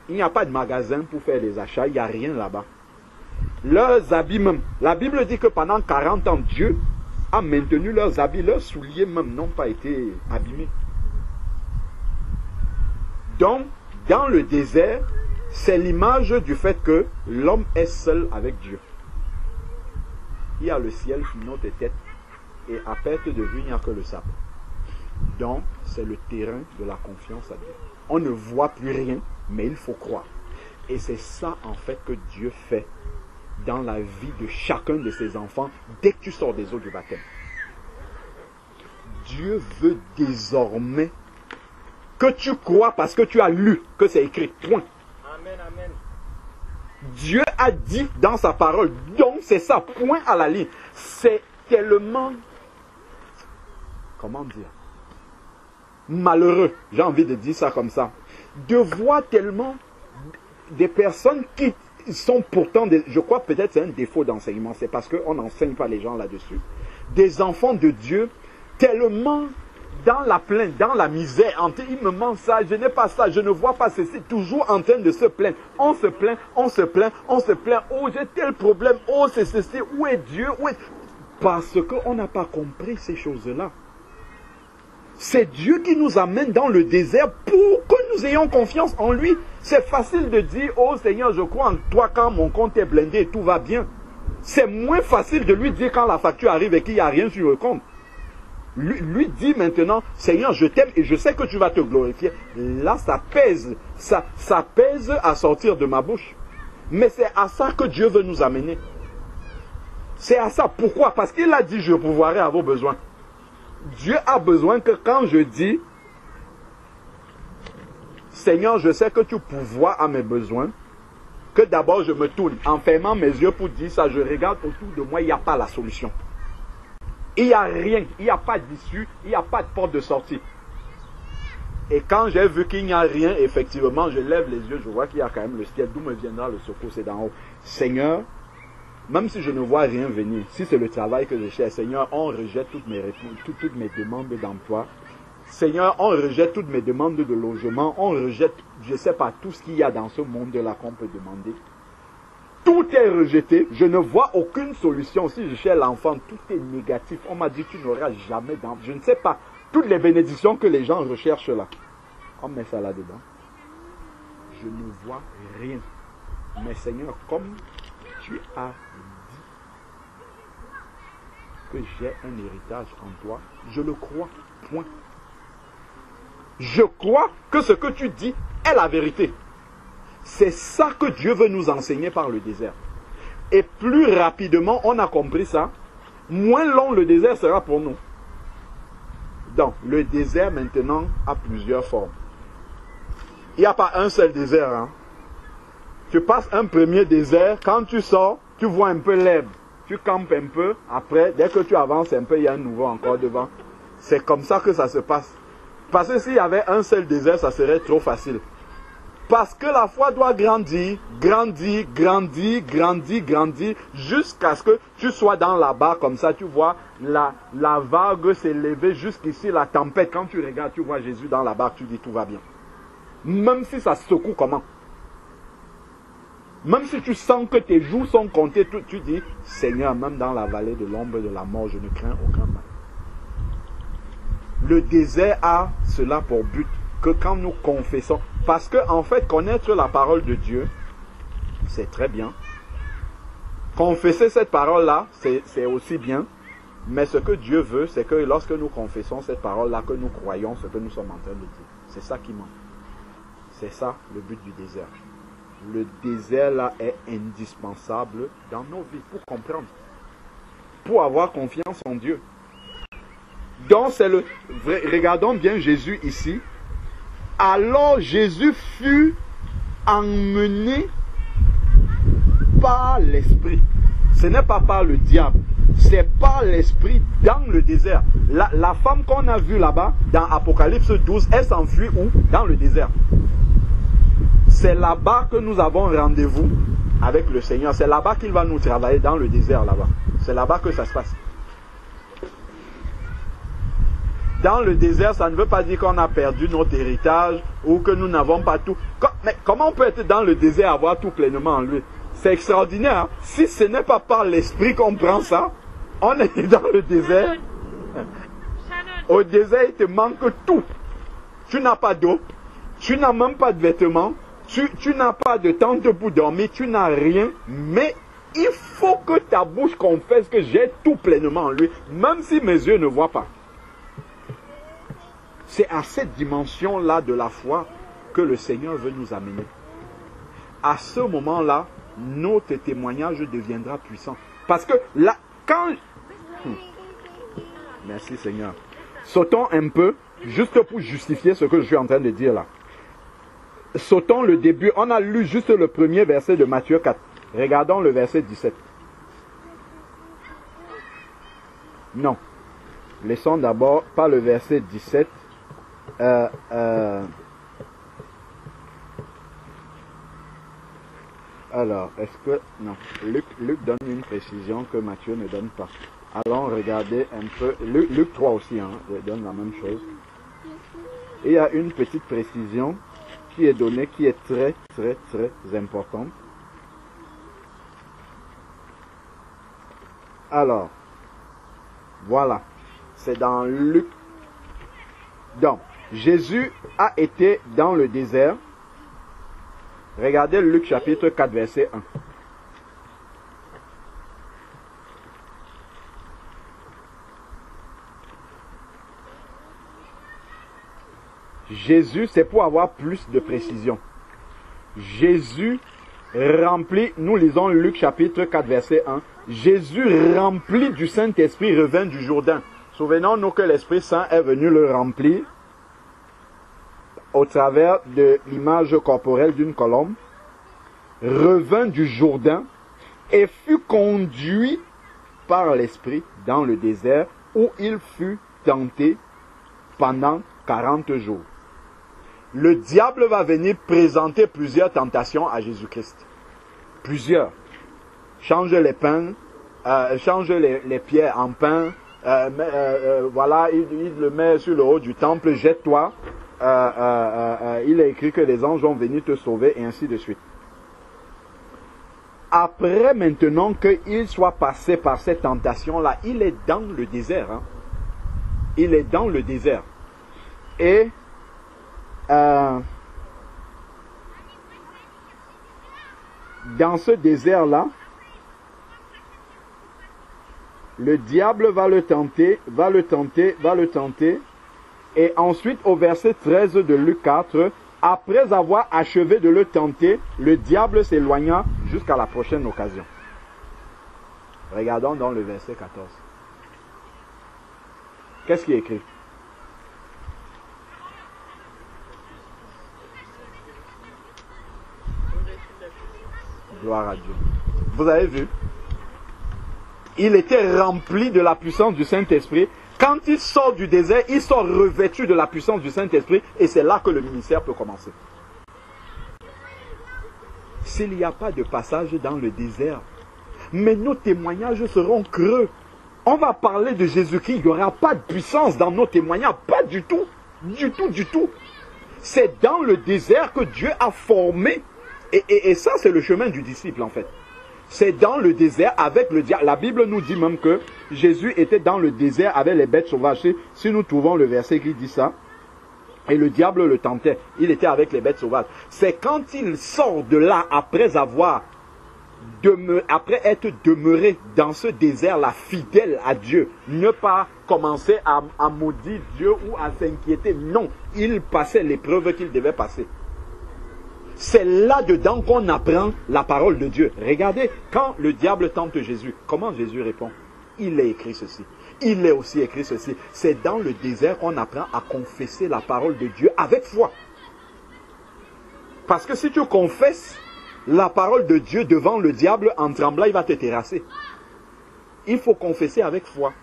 Il n'y a pas de magasin pour faire des achats, il n'y a rien là-bas. Leurs habits même, la Bible dit que pendant 40 ans, Dieu a maintenu leurs habits, leurs souliers même n'ont pas été abîmés. Donc, dans le désert, c'est l'image du fait que l'homme est seul avec Dieu. Il y a le ciel sur notre tête et à perte de vue, il n'y a que le sable. Donc, c'est le terrain de la confiance à Dieu. On ne voit plus rien, mais il faut croire. Et c'est ça, en fait, que Dieu fait dans la vie de chacun de ses enfants dès que tu sors des eaux du baptême. Dieu veut désormais que tu crois parce que tu as lu que c'est écrit. Point. Amen, amen. Dieu a dit dans sa parole. Donc, c'est ça. Point à la ligne. C'est tellement... Comment dire? malheureux, j'ai envie de dire ça comme ça, de voir tellement des personnes qui sont pourtant, je crois peut-être c'est un défaut d'enseignement, c'est parce qu'on n'enseigne pas les gens là-dessus, des enfants de Dieu tellement dans la plainte, dans la misère, il me manque ça, je n'ai pas ça, je ne vois pas ceci, toujours en train de se plaindre. On se plaint, on se plaint, on se plaint. Oh, j'ai tel problème, oh, c'est ceci, où est Dieu, où est... Parce qu'on n'a pas compris ces choses-là. C'est Dieu qui nous amène dans le désert pour que nous ayons confiance en lui. C'est facile de dire, oh Seigneur, je crois en toi quand mon compte est blindé et tout va bien. C'est moins facile de lui dire quand la facture arrive et qu'il n'y a rien sur le compte. Lui dit maintenant, Seigneur, je t'aime et je sais que tu vas te glorifier. Là, ça pèse à sortir de ma bouche. Mais c'est à ça que Dieu veut nous amener. C'est à ça. Pourquoi? Parce qu'il a dit, je pourvoirai à vos besoins. Dieu a besoin que quand je dis, Seigneur, je sais que tu pourvois à mes besoins, que d'abord je me tourne en fermant mes yeux pour dire ça, je regarde autour de moi, il n'y a pas la solution. Il n'y a rien, il n'y a pas d'issue, il n'y a pas de porte de sortie. Et quand j'ai vu qu'il n'y a rien, effectivement, je lève les yeux, je vois qu'il y a quand même le ciel, d'où me viendra le secours, c'est d'en haut. Seigneur, même si je ne vois rien venir, si c'est le travail que je cherche, Seigneur, on rejette toutes mes demandes d'emploi. Seigneur, on rejette toutes mes demandes de logement, on rejette, je ne sais pas, tout ce qu'il y a dans ce monde-là qu'on peut demander. Tout est rejeté, je ne vois aucune solution. Si je cherche l'enfant, tout est négatif. On m'a dit, tu n'auras jamais d'enfant. Je ne sais pas, toutes les bénédictions que les gens recherchent là, on met ça là-dedans. Je ne vois rien. Mais Seigneur, comme tu as dit que j'ai un héritage en toi, je le crois, point. Je crois que ce que tu dis est la vérité. C'est ça que Dieu veut nous enseigner par le désert. Et plus rapidement on a compris ça, moins long le désert sera pour nous. Donc, le désert maintenant a plusieurs formes. Il n'y a pas un seul désert. Hein. Tu passes un premier désert, quand tu sors, tu vois un peu l'herbe. Tu campes un peu, après, dès que tu avances un peu, il y a un nouveau encore devant. C'est comme ça que ça se passe. Parce que s'il y avait un seul désert, ça serait trop facile. Parce que la foi doit grandir, grandir, grandir, grandir, grandir, jusqu'à ce que tu sois dans la barre comme ça, tu vois la vague s'élever jusqu'ici, la tempête. Quand tu regardes, tu vois Jésus dans la barre, tu dis tout va bien. Même si ça secoue comment? Même si tu sens que tes jours sont comptés, tu dis, Seigneur, même dans la vallée de l'ombre de la mort, je ne crains aucun mal. Le désert a cela pour but. Que quand nous confessons, parce que en fait connaître la parole de Dieu, c'est très bien. Confesser cette parole-là, c'est aussi bien. Mais ce que Dieu veut, c'est que lorsque nous confessons cette parole-là, que nous croyons ce que nous sommes en train de dire. C'est ça qui manque. C'est ça le but du désert. Le désert-là est indispensable dans nos vies pour comprendre, pour avoir confiance en Dieu. Donc c'est le vrai. Regardons bien Jésus ici. Alors Jésus fut emmené par l'Esprit. Ce n'est pas par le diable, c'est par l'Esprit dans le désert. La femme qu'on a vue là-bas, dans Apocalypse 12, elle s'enfuit où? Dans le désert. C'est là-bas que nous avons rendez-vous avec le Seigneur. C'est là-bas qu'il va nous travailler, dans le désert là-bas. C'est là-bas que ça se passe. Dans le désert, ça ne veut pas dire qu'on a perdu notre héritage ou que nous n'avons pas tout. Mais comment on peut être dans le désert et avoir tout pleinement en lui? C'est extraordinaire. Hein? Si ce n'est pas par l'esprit qu'on prend ça, on est dans le désert. Au désert, il te manque tout. Tu n'as pas d'eau, tu n'as même pas de vêtements, tu n'as pas de tente pour dormir, tu n'as rien, mais il faut que ta bouche confesse que j'ai tout pleinement en lui, même si mes yeux ne voient pas. C'est à cette dimension-là de la foi que le Seigneur veut nous amener. À ce moment-là, notre témoignage deviendra puissant. Parce que là, quand... Merci Seigneur. Sautons un peu, juste pour justifier ce que je suis en train de dire là. Sautons le début. On a lu juste le premier verset de Matthieu 4. Regardons le verset 17. Non. Laissons d'abord pas le verset 17. Alors, est-ce que... Non, Luc donne une précision que Matthieu ne donne pas. Allons regarder un peu... Luc 3 aussi, hein, donne la même chose. Et il y a une petite précision qui est donnée, qui est très, très, très importante. Alors, voilà. C'est dans Luc. Donc, Jésus a été dans le désert. Regardez Luc chapitre 4, verset 1. Jésus, c'est pour avoir plus de précision. Jésus rempli, nous lisons Luc chapitre 4, verset 1. Jésus rempli du Saint-Esprit revint du Jourdain. Souvenons-nous que l'Esprit Saint est venu le remplir au travers de l'image corporelle d'une colombe, revint du Jourdain et fut conduit par l'Esprit dans le désert où il fut tenté pendant 40 jours. Le diable va venir présenter plusieurs tentations à Jésus-Christ. Plusieurs. Change les pains, change les pierres en pain, voilà, il le met sur le haut du temple, jette-toi. Il est écrit que les anges vont venir te sauver et ainsi de suite. Après maintenant qu'il soit passé par cette tentation-là, il est dans le désert. Hein. Il est dans le désert. Et dans ce désert-là, le diable va le tenter. Et ensuite, au verset 13 de Luc 4, après avoir achevé de le tenter, le diable s'éloigna jusqu'à la prochaine occasion. Regardons dans le verset 14. Qu'est-ce qui est écrit? Gloire à Dieu. Vous avez vu? Il était rempli de la puissance du Saint-Esprit. Quand il sort du désert, il sort revêtu de la puissance du Saint-Esprit et c'est là que le ministère peut commencer. S'il n'y a pas de passage dans le désert, mais nos témoignages seront creux. On va parler de Jésus-Christ, il n'y aura pas de puissance dans nos témoignages, pas du tout, du tout. C'est dans le désert que Dieu a formé, et ça c'est le chemin du disciple en fait. C'est dans le désert avec le diable. La Bible nous dit même que Jésus était dans le désert avec les bêtes sauvages. Si nous trouvons le verset qui dit ça, et le diable le tentait, il était avec les bêtes sauvages. C'est quand il sort de là après être demeuré dans ce désert-là, fidèle à Dieu, ne pas commencer à maudire Dieu ou à s'inquiéter. Non, il passait l'épreuve qu'il devait passer. C'est là-dedans qu'on apprend la parole de Dieu. Regardez, quand le diable tente Jésus, comment Jésus répond? Il est écrit ceci. Il est aussi écrit ceci. C'est dans le désert qu'on apprend à confesser la parole de Dieu avec foi. Parce que si tu confesses la parole de Dieu devant le diable en tremblant, il va te terrasser. Il faut confesser avec foi.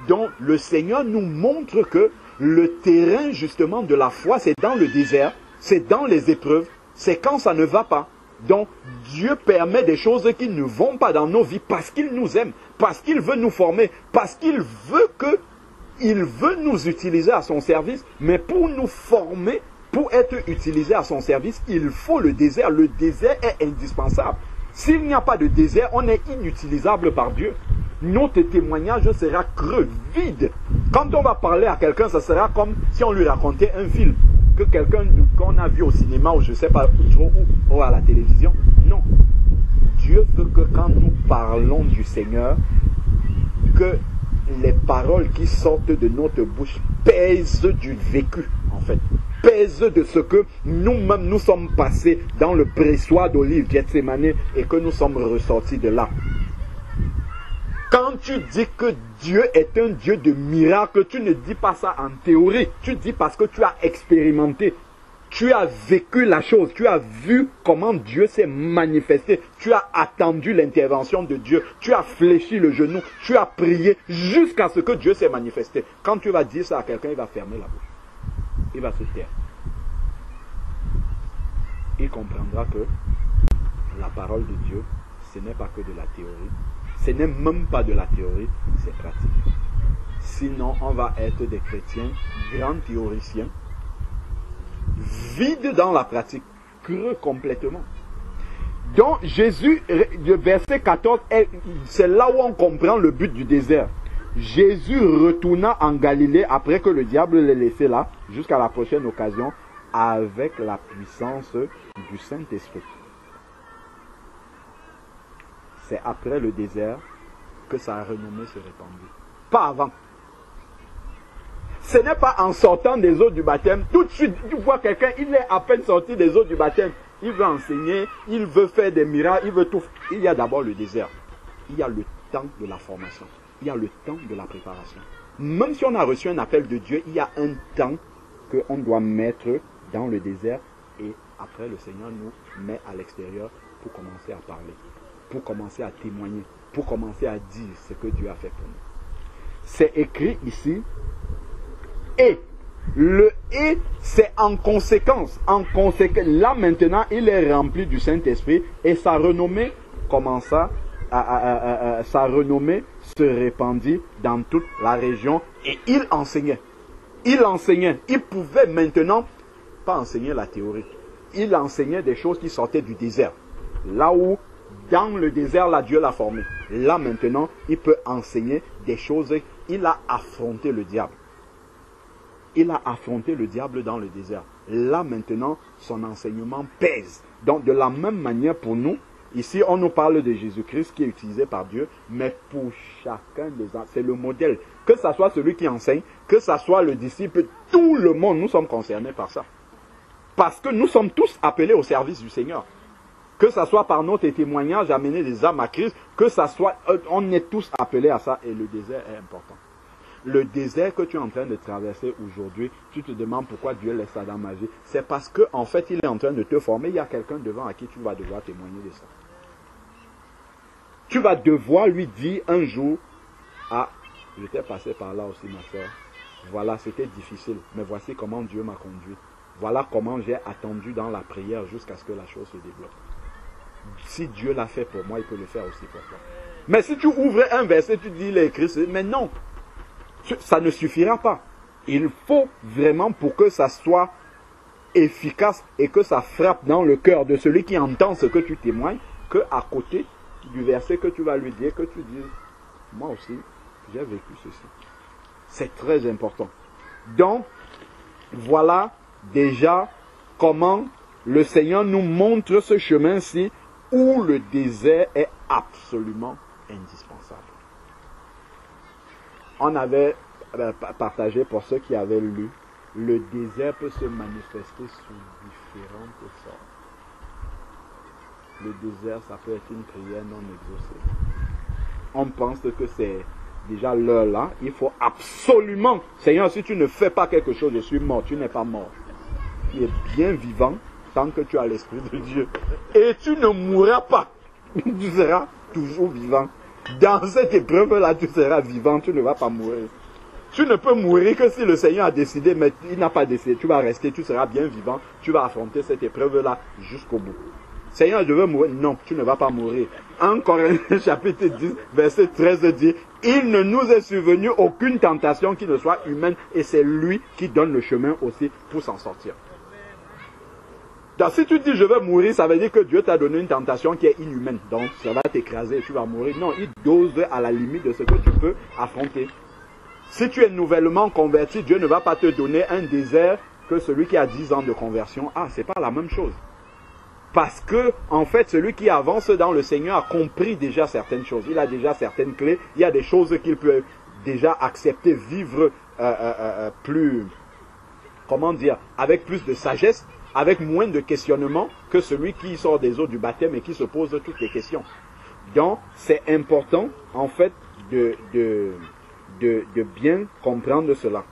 Donc le Seigneur nous montre que le terrain justement de la foi, c'est dans le désert, c'est dans les épreuves, c'est quand ça ne va pas. Donc Dieu permet des choses qui ne vont pas dans nos vies parce qu'il nous aime, parce qu'il veut nous former, parce qu'il veut nous utiliser à son service. Mais pour nous former, pour être utilisé à son service, il faut le désert. Le désert est indispensable. S'il n'y a pas de désert, on est inutilisable par Dieu. Notre témoignage sera creux, vide. Quand on va parler à quelqu'un, ça sera comme si on lui racontait un film que quelqu'un qu'on a vu au cinéma ou je ne sais pas trop où, ou à la télévision. Non. Dieu veut que quand nous parlons du Seigneur, que les paroles qui sortent de notre bouche pèsent du vécu, en fait. Pèsent de ce que nous-mêmes nous sommes passés dans le pressoir d'olive Gethsémane et que nous sommes ressortis de là. Quand tu dis que Dieu est un Dieu de miracles, tu ne dis pas ça en théorie. Tu dis parce que tu as expérimenté. Tu as vécu la chose. Tu as vu comment Dieu s'est manifesté. Tu as attendu l'intervention de Dieu. Tu as fléchi le genou. Tu as prié jusqu'à ce que Dieu s'est manifesté. Quand tu vas dire ça à quelqu'un, il va fermer la bouche. il va se taire. Il comprendra que la parole de Dieu, ce n'est pas que de la théorie. Ce n'est même pas de la théorie, c'est pratique. Sinon, on va être des chrétiens, grands théoriciens, vides dans la pratique, creux complètement. Donc, Jésus, le verset 14, c'est là où on comprend le but du désert. Jésus retourna en Galilée après que le diable l'ait laissé là, jusqu'à la prochaine occasion, avec la puissance du Saint-Esprit. C'est après le désert que sa renommée se répandit. Pas avant. Ce n'est pas en sortant des eaux du baptême. Tout de suite, tu vois quelqu'un, il est à peine sorti des eaux du baptême. Il veut enseigner, il veut faire des miracles, il veut tout. Il y a d'abord le désert. Il y a le temps de la formation. Il y a le temps de la préparation. Même si on a reçu un appel de Dieu, il y a un temps qu'on doit mettre dans le désert. Et après, le Seigneur nous met à l'extérieur pour commencer à parler, pour commencer à témoigner, pour commencer à dire ce que Dieu a fait pour nous. C'est écrit ici. Et le et, c'est en conséquence. Là maintenant, il est rempli du Saint-Esprit et sa renommée commença, sa renommée se répandit dans toute la région et il enseignait. Il enseignait. Il pouvait maintenant pas enseigner la théorie. Il enseignait des choses qui sortaient du désert. Là où, dans le désert, là, Dieu l'a formé. Là maintenant, il peut enseigner des choses. Il a affronté le diable. Il a affronté le diable dans le désert. Là maintenant, son enseignement pèse. Donc de la même manière pour nous, ici on nous parle de Jésus-Christ qui est utilisé par Dieu, mais pour chacun des enseignants, c'est le modèle. Que ce soit celui qui enseigne, que ce soit le disciple, tout le monde, nous sommes concernés par ça. Parce que nous sommes tous appelés au service du Seigneur. Que ce soit par notre témoignage, amener des âmes à Christ, que ce soit, on est tous appelés à ça et le désert est important. Le désert que tu es en train de traverser aujourd'hui, tu te demandes pourquoi Dieu laisse ça dans ma vie. C'est parce qu'en fait, il est en train de te former. Il y a quelqu'un devant à qui tu vas devoir témoigner de ça. Tu vas devoir lui dire un jour, ah, j'étais passé par là aussi ma soeur. Voilà, c'était difficile, mais voici comment Dieu m'a conduit. Voilà comment j'ai attendu dans la prière jusqu'à ce que la chose se développe. Si Dieu l'a fait pour moi, il peut le faire aussi pour toi. Mais si tu ouvres un verset, tu dis, il est écrit, mais non. Ça ne suffira pas. Il faut vraiment, pour que ça soit efficace et que ça frappe dans le cœur de celui qui entend ce que tu témoignes, que à côté du verset que tu vas lui dire, que tu dises, moi aussi, j'ai vécu ceci. C'est très important. Donc, voilà déjà comment le Seigneur nous montre ce chemin-ci où le désert est absolument indispensable. On avait partagé pour ceux qui avaient lu, le désert peut se manifester sous différentes sortes. Le désert, ça peut être une prière non exaucée. On pense que c'est déjà l'heure là, il faut absolument, Seigneur, si tu ne fais pas quelque chose, je suis mort, tu n'es pas mort. Tu es bien vivant tant que tu as l'Esprit de Dieu. Et tu ne mourras pas, tu seras toujours vivant. Dans cette épreuve-là, tu seras vivant, tu ne vas pas mourir. Tu ne peux mourir que si le Seigneur a décidé, mais il n'a pas décidé. Tu vas rester, tu seras bien vivant, tu vas affronter cette épreuve-là jusqu'au bout. Seigneur, je veux mourir. Non, tu ne vas pas mourir. 1 Corinthiens chapitre 10, verset 13 dit, il ne nous est survenu aucune tentation qui ne soit humaine et c'est lui qui donne le chemin aussi pour s'en sortir. Donc si tu dis je veux mourir, ça veut dire que Dieu t'a donné une tentation qui est inhumaine. Donc ça va t'écraser et tu vas mourir. Non, il dose à la limite de ce que tu peux affronter. Si tu es nouvellement converti, Dieu ne va pas te donner un désert que celui qui a 10 ans de conversion. Ah, c'est pas la même chose. Parce que, en fait, celui qui avance dans le Seigneur a compris déjà certaines choses. Il a déjà certaines clés. Il y a des choses qu'il peut déjà accepter, vivre plus, comment dire, avec plus de sagesse, avec moins de questionnement que celui qui sort des eaux du baptême et qui se pose toutes les questions. Donc, c'est important, en fait, de bien comprendre cela.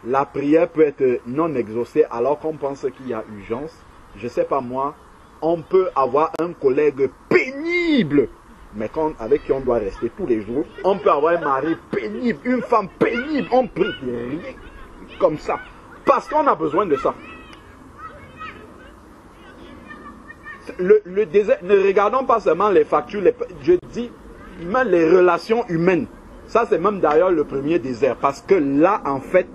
La prière peut être non exaucée alors qu'on pense qu'il y a urgence. Je ne sais pas moi, on peut avoir un collègue pénible, mais avec qui on doit rester tous les jours. On peut avoir un mari pénible, une femme pénible, on prie rien comme ça. Parce qu'on a besoin de ça. Le désert, ne regardons pas seulement les factures, je dis même les relations humaines. Ça, c'est même d'ailleurs le premier désert. Parce que là, en fait,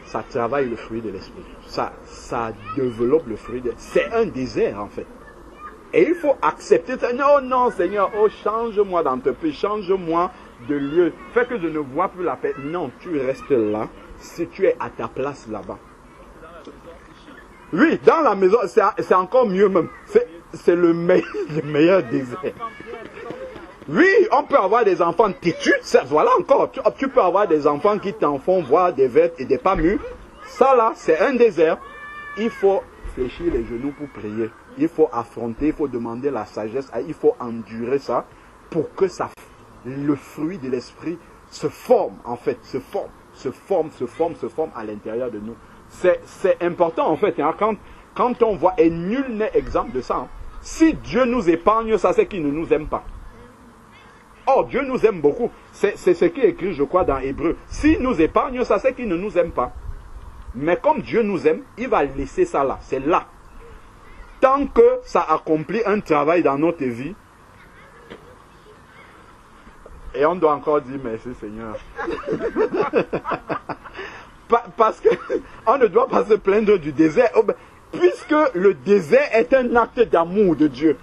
ça travaille le fruit de l'esprit. Ça développe le fruit de... C'est un désert, en fait. Et il faut accepter ça. Non, non, Seigneur, oh, change-moi d'entreprise, change-moi de lieu. Fais que je ne vois plus la paix. Non, tu restes là, si tu es à ta place là-bas. Oui, dans la maison, c'est encore mieux même. C'est le meilleur désert. Oui, on peut avoir des enfants têtus. Voilà encore. Tu peux avoir des enfants qui t'en font voir des vertes et des pas mûrs. Ça là, c'est un désert. Il faut fléchir les genoux pour prier. Il faut affronter, il faut demander la sagesse. Il faut endurer ça pour que le fruit de l'esprit se forme en fait. Se forme à l'intérieur de nous. C'est important en fait. Hein, quand on voit, et nul n'est exemple de ça. Hein. Si Dieu nous épargne, ça c'est qu'il ne nous aime pas. Oh, Dieu nous aime beaucoup. C'est ce qui est écrit, je crois, dans Hébreu. S'il nous épargne, ça c'est qu'il ne nous aime pas. Mais comme Dieu nous aime, il va laisser ça là. C'est là. Tant que ça accomplit un travail dans notre vie, et on doit encore dire merci Seigneur. Parce qu'on ne doit pas se plaindre du désert. Puisque le désert est un acte d'amour de Dieu.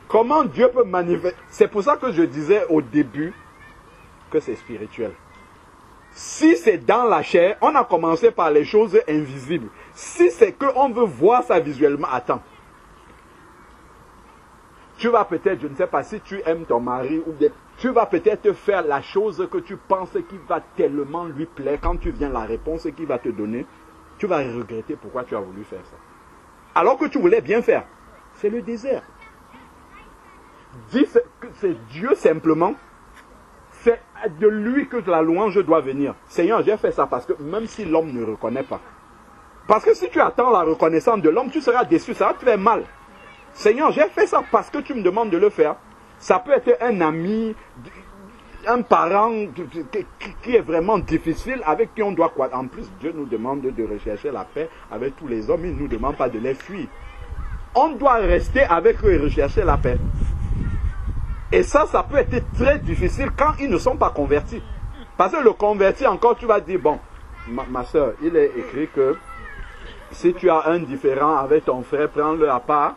Comment Dieu peut manifester? C'est pour ça que je disais au début que c'est spirituel. Si c'est dans la chair, on a commencé par les choses invisibles. Si c'est qu'on veut voir ça visuellement, attends. Tu vas peut-être, je ne sais pas si tu aimes ton mari, ou bien, tu vas peut-être faire la chose que tu penses qui va tellement lui plaire. Quand tu viens la réponse qu'il va te donner, tu vas regretter pourquoi tu as voulu faire ça. Alors que tu voulais bien faire. C'est le désert. Dis que c'est Dieu simplement. C'est de lui que la louange doit venir. Seigneur, j'ai fait ça parce que même si l'homme ne reconnaît pas. Parce que si tu attends la reconnaissance de l'homme, tu seras déçu, ça va te faire mal. Seigneur, j'ai fait ça parce que tu me demandes de le faire. Ça peut être un ami, un parent qui est vraiment difficile, avec qui on doit quoi. En plus, Dieu nous demande de rechercher la paix avec tous les hommes. Il ne nous demande pas de les fuir. On doit rester avec eux et rechercher la paix. Et ça peut être très difficile quand ils ne sont pas convertis. Parce que le converti, encore, tu vas dire, bon, ma soeur, il est écrit que si tu as un différend avec ton frère, prends-le à part.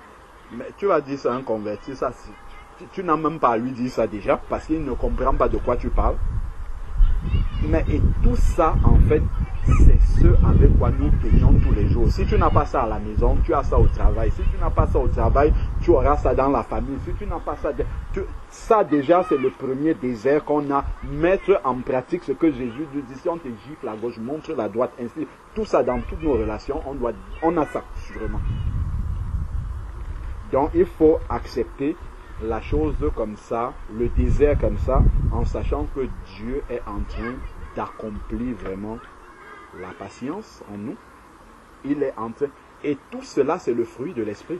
Mais tu vas dire ça à un converti, ça, tu n'as même pas à lui dire ça déjà, parce qu'il ne comprend pas de quoi tu parles. Mais et tout ça, en fait, c'est ce avec quoi nous tenons tous les jours. Si tu n'as pas ça à la maison, tu as ça au travail. Si tu n'as pas ça au travail, tu auras ça dans la famille. Si tu n'as pas ça, ça déjà c'est le premier désert qu'on a. Mettre en pratique ce que Jésus nous dit. Si on te gifle à gauche, montre la droite. Ainsi, tout ça dans toutes nos relations, on a ça, vraiment. Donc il faut accepter la chose comme ça, le désert comme ça, en sachant que Dieu est en train d'accomplir vraiment la patience en nous. Il est en train... Et tout cela, c'est le fruit de l'esprit.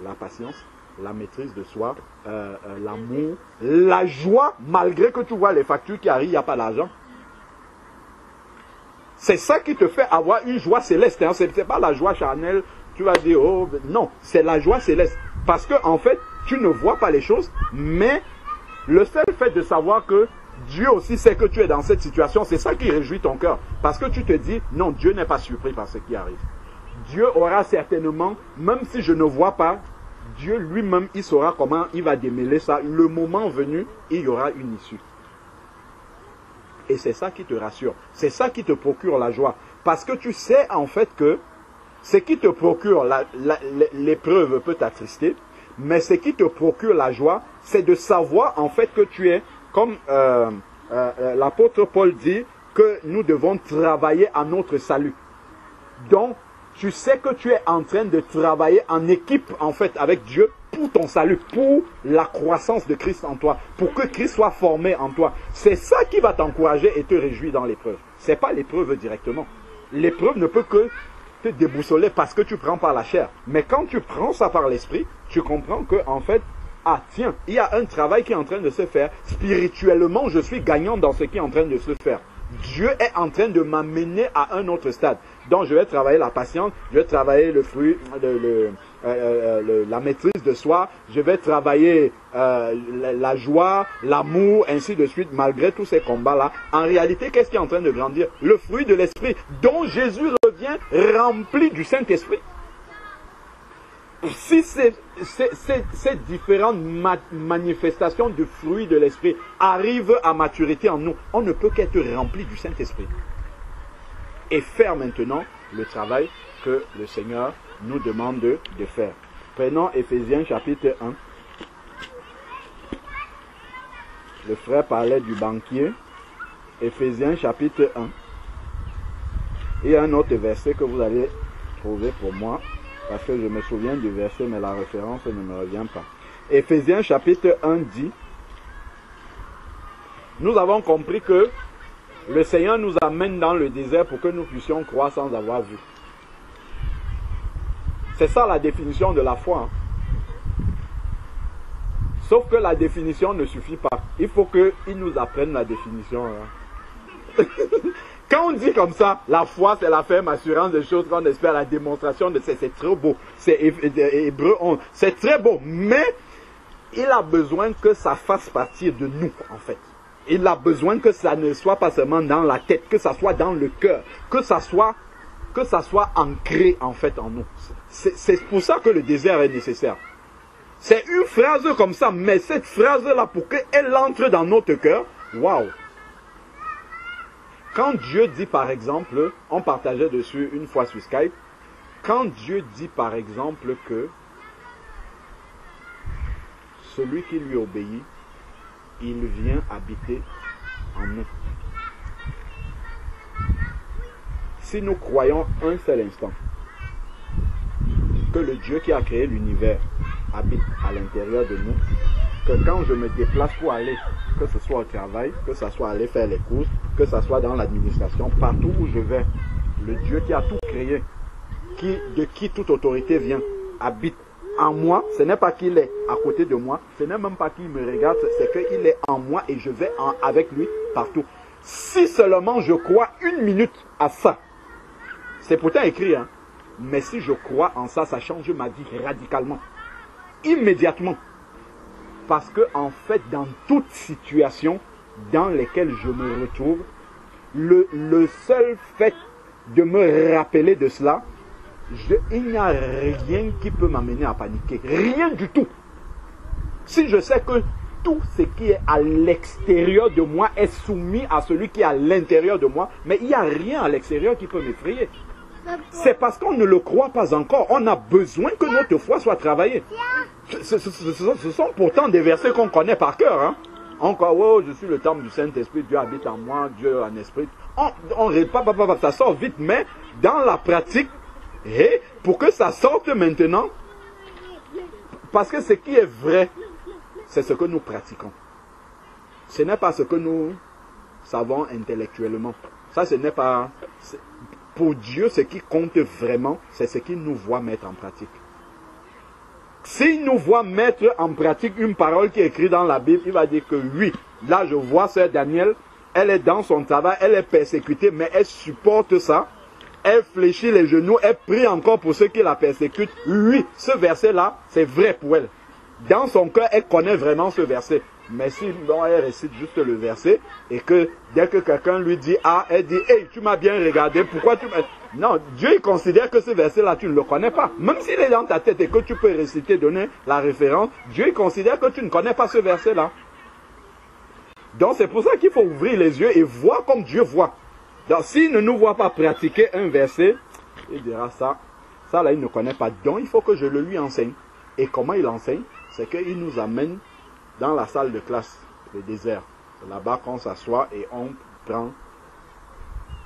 La patience, la maîtrise de soi, l'amour, la joie, malgré que tu vois les factures qui arrivent, il n'y a pas d'argent. C'est ça qui te fait avoir une joie céleste. Hein. Ce n'est pas la joie charnelle, tu vas dire, oh, non, c'est la joie céleste. Parce que, en fait, tu ne vois pas les choses, mais le seul fait de savoir que Dieu aussi sait que tu es dans cette situation, c'est ça qui réjouit ton cœur. Parce que tu te dis, non, Dieu n'est pas surpris par ce qui arrive. Dieu aura certainement, même si je ne vois pas, Dieu lui-même, il saura comment il va démêler ça. Le moment venu, il y aura une issue. Et c'est ça qui te rassure. C'est ça qui te procure la joie. Parce que tu sais en fait que ce qui te procure l'épreuve peut t'attrister, mais ce qui te procure la joie, c'est de savoir en fait que tu es, comme l'apôtre Paul dit, que nous devons travailler à notre salut. Donc, tu sais que tu es en train de travailler en équipe en fait avec Dieu pour ton salut, pour la croissance de Christ en toi, pour que Christ soit formé en toi. C'est ça qui va t'encourager et te réjouir dans l'épreuve. Ce n'est pas l'épreuve directement. L'épreuve ne peut que te déboussoler parce que tu prends par la chair. Mais quand tu prends ça par l'esprit, tu comprends que en fait, ah tiens, il y a un travail qui est en train de se faire. Spirituellement, je suis gagnant dans ce qui est en train de se faire. Dieu est en train de m'amener à un autre stade. Donc je vais travailler la patience, je vais travailler le fruit, la maîtrise de soi, je vais travailler la joie, l'amour, ainsi de suite, malgré tous ces combats-là. En réalité, qu'est-ce qui est en train de grandir? Le fruit de l'esprit, dont Jésus revient rempli du Saint-Esprit. Si ces différentes manifestations de fruits de l'esprit arrivent à maturité en nous, on ne peut qu'être rempli du Saint-Esprit. Et faire maintenant le travail que le Seigneur nous demande de faire. Prenons Éphésiens chapitre 1. Le frère parlait du banquier. Éphésiens chapitre 1. Il y a un autre verset que vous allez trouver pour moi. Parce que je me souviens du verset, mais la référence ne me revient pas. Éphésiens chapitre 1 dit, nous avons compris que le Seigneur nous amène dans le désert pour que nous puissions croire sans avoir vu. C'est ça la définition de la foi. Sauf que la définition ne suffit pas. Il faut qu'il nous apprenne la définition. Quand on dit comme ça, la foi c'est la ferme assurance des choses qu'on espère, la démonstration de c'est très beau. C'est Hébreu 11. C'est très beau, mais il a besoin que ça fasse partie de nous en fait. Il a besoin que ça ne soit pas seulement dans la tête, que ça soit dans le cœur, que ça soit ancré en fait en nous. C'est pour ça que le désert est nécessaire. C'est une phrase comme ça, mais cette phrase-là, pour qu'elle entre dans notre cœur, waouh! Quand Dieu dit par exemple, on partageait dessus une fois sur Skype, quand Dieu dit par exemple que celui qui lui obéit, il vient habiter en nous. Si nous croyons un seul instant que le Dieu qui a créé l'univers habite à l'intérieur de nous, que quand je me déplace pour aller, que ce soit au travail, que ce soit aller faire les courses, que ce soit dans l'administration, partout où je vais, le Dieu qui a tout créé, de qui toute autorité vient, habite en moi. Ce n'est pas qu'il est à côté de moi, ce n'est même pas qu'il me regarde, c'est qu'il est en moi et je vais avec lui partout. Si seulement je crois une minute à ça, c'est pourtant écrit, hein, mais si je crois en ça, ça change ma vie radicalement, immédiatement. Parce que en fait, dans toute situation dans laquelle je me retrouve, le seul fait de me rappeler de cela, il n'y a rien qui peut m'amener à paniquer. Rien du tout. Si je sais que tout ce qui est à l'extérieur de moi est soumis à celui qui est à l'intérieur de moi, mais il n'y a rien à l'extérieur qui peut m'effrayer. C'est parce qu'on ne le croit pas encore. On a besoin que notre foi soit travaillée. Ce sont pourtant des versets qu'on connaît par cœur. Hein? Oh, je suis le temple du Saint-Esprit, Dieu habite en moi, Dieu en esprit. Ça sort vite, mais dans la pratique, et pour que ça sorte maintenant, parce que ce qui est vrai, c'est ce que nous pratiquons. Ce n'est pas ce que nous savons intellectuellement. Ça, ce n'est pas... Pour Dieu, ce qui compte vraiment, c'est ce qu'il nous voit mettre en pratique. S'il nous voit mettre en pratique une parole qui est écrite dans la Bible, il va dire que oui, là je vois sœur Daniel, elle est dans son travail, elle est persécutée, mais elle supporte ça. Elle fléchit les genoux, elle prie encore pour ceux qui la persécutent. Oui, ce verset-là, c'est vrai pour elle. Dans son cœur, elle connaît vraiment ce verset. Mais si elle récite juste le verset, et que dès que quelqu'un lui dit « Ah », elle dit « Hey, tu m'as bien regardé, pourquoi tu m'as... » Non, Dieu il considère que ce verset-là, tu ne le connais pas. Même s'il est dans ta tête et que tu peux réciter, donner la référence, Dieu il considère que tu ne connais pas ce verset-là. Donc c'est pour ça qu'il faut ouvrir les yeux et voir comme Dieu voit. Donc s'il ne nous voit pas pratiquer un verset, il dira ça là il ne connaît pas. Donc il faut que je le lui enseigne. Et comment il enseigne? C'est qu'il nous amène dans la salle de classe, le désert. C'est là-bas qu'on s'assoit et on prend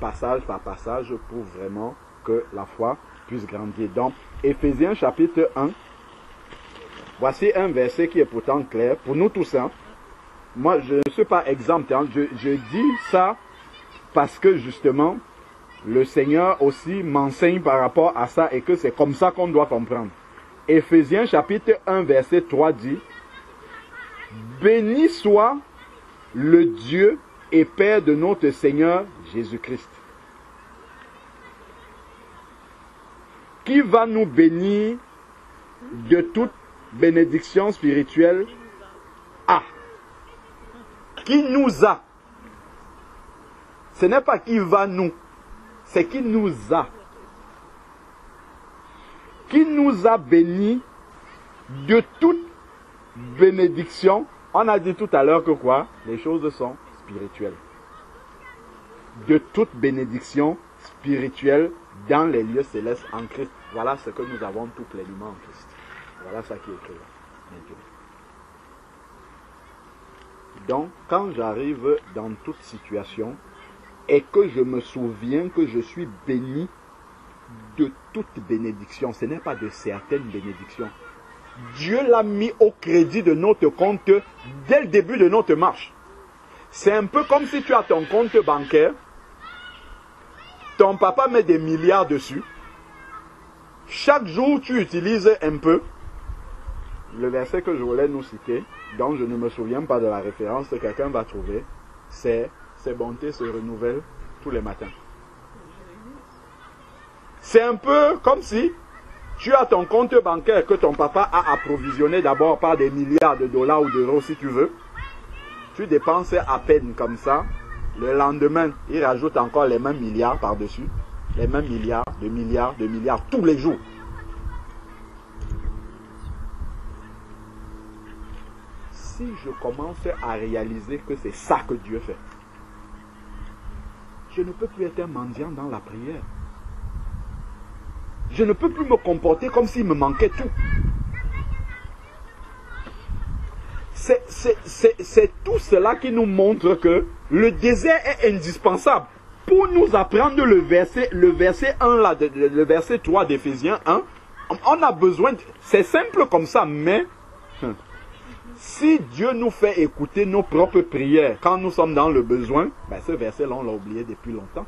passage par passage pour vraiment que la foi puisse grandir. Donc, Éphésiens chapitre 1, voici un verset qui est pourtant clair pour nous tous. Hein. Moi, je ne suis pas exempt. Hein. Je dis ça parce que justement, le Seigneur aussi m'enseigne par rapport à ça et que c'est comme ça qu'on doit comprendre. Éphésiens chapitre 1, verset 3 dit: béni soit le Dieu et Père de notre Seigneur Jésus-Christ. qui va nous bénir de toute bénédiction spirituelle. Ah, qui nous a. Ce n'est pas qui va nous, c'est qui nous a. Qui nous a bénis de toute bénédiction. On a dit tout à l'heure que quoi? Les choses sont spirituelles. De toute bénédiction spirituelle dans les lieux célestes en Christ. Voilà ce que nous avons tout pleinement en Christ. Voilà ça qui est écrit là. Maintenant. Donc, quand j'arrive dans toute situation et que je me souviens que je suis béni de toute bénédiction, ce n'est pas de certaines bénédictions. Dieu l'a mis au crédit de notre compte dès le début de notre marche. C'est un peu comme si tu as ton compte bancaire, ton papa met des milliards dessus, chaque jour tu utilises un peu. Le verset que je voulais nous citer, dont je ne me souviens pas de la référence, que quelqu'un va trouver, c'est « Ses bontés se renouvellent tous les matins ». C'est un peu comme si tu as ton compte bancaire que ton papa a approvisionné d'abord par des milliards de dollars ou d'euros si tu veux. Tu dépenses à peine comme ça. Le lendemain, il rajoute encore les mêmes milliards par-dessus. Les mêmes milliards, de milliards tous les jours. Si je commence à réaliser que c'est ça que Dieu fait, je ne peux plus être un mendiant dans la prière. Je ne peux plus me comporter comme s'il me manquait tout. C'est tout cela qui nous montre que le désert est indispensable. Pour nous apprendre le verset 1 là, le verset 3 d'Éphésiens 1, on a besoin, c'est simple comme ça, mais si Dieu nous fait écouter nos propres prières quand nous sommes dans le besoin, ben ce verset-là, on l'a oublié depuis longtemps.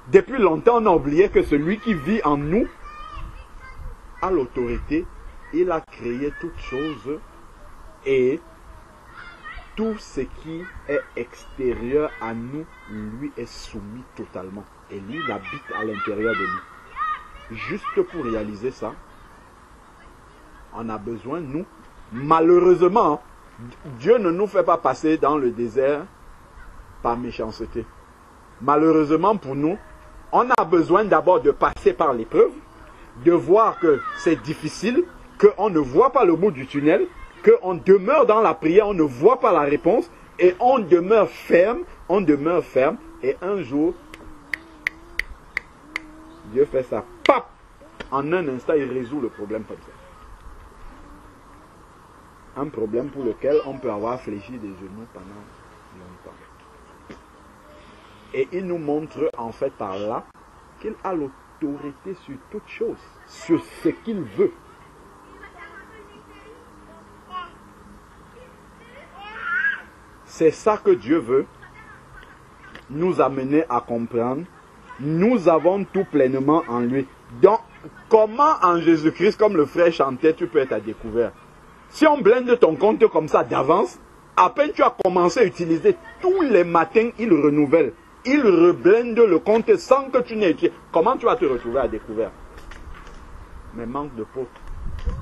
Depuis longtemps, on a oublié que celui qui vit en nous a l'autorité. Il a créé toutes choses et tout ce qui est extérieur à nous, lui est soumis totalement. Et lui, il habite à l'intérieur de nous. Juste pour réaliser ça, on a besoin, nous, malheureusement, Dieu ne nous fait pas passer dans le désert par méchanceté. Malheureusement pour nous, on a besoin d'abord de passer par l'épreuve, de voir que c'est difficile, qu'on ne voit pas le bout du tunnel, qu'on demeure dans la prière, on ne voit pas la réponse, et on demeure ferme, et un jour, Dieu fait ça, pap, en un instant, il résout le problème comme ça. Un problème pour lequel on peut avoir fléchi des genoux pendant longtemps. Et il nous montre en fait par là qu'il a l'autorité sur toute chose, sur ce qu'il veut. C'est ça que Dieu veut nous amener à comprendre. Nous avons tout pleinement en lui. Donc, comment en Jésus-Christ, comme le frère chantait, tu peux être à découvert? Si on blinde ton compte comme ça d'avance, à peine tu as commencé à utiliser, tous les matins, il renouvelle. Il reblende le compte sans que tu n'aies utilisé. Comment tu vas te retrouver à découvert? Mais manque de peau.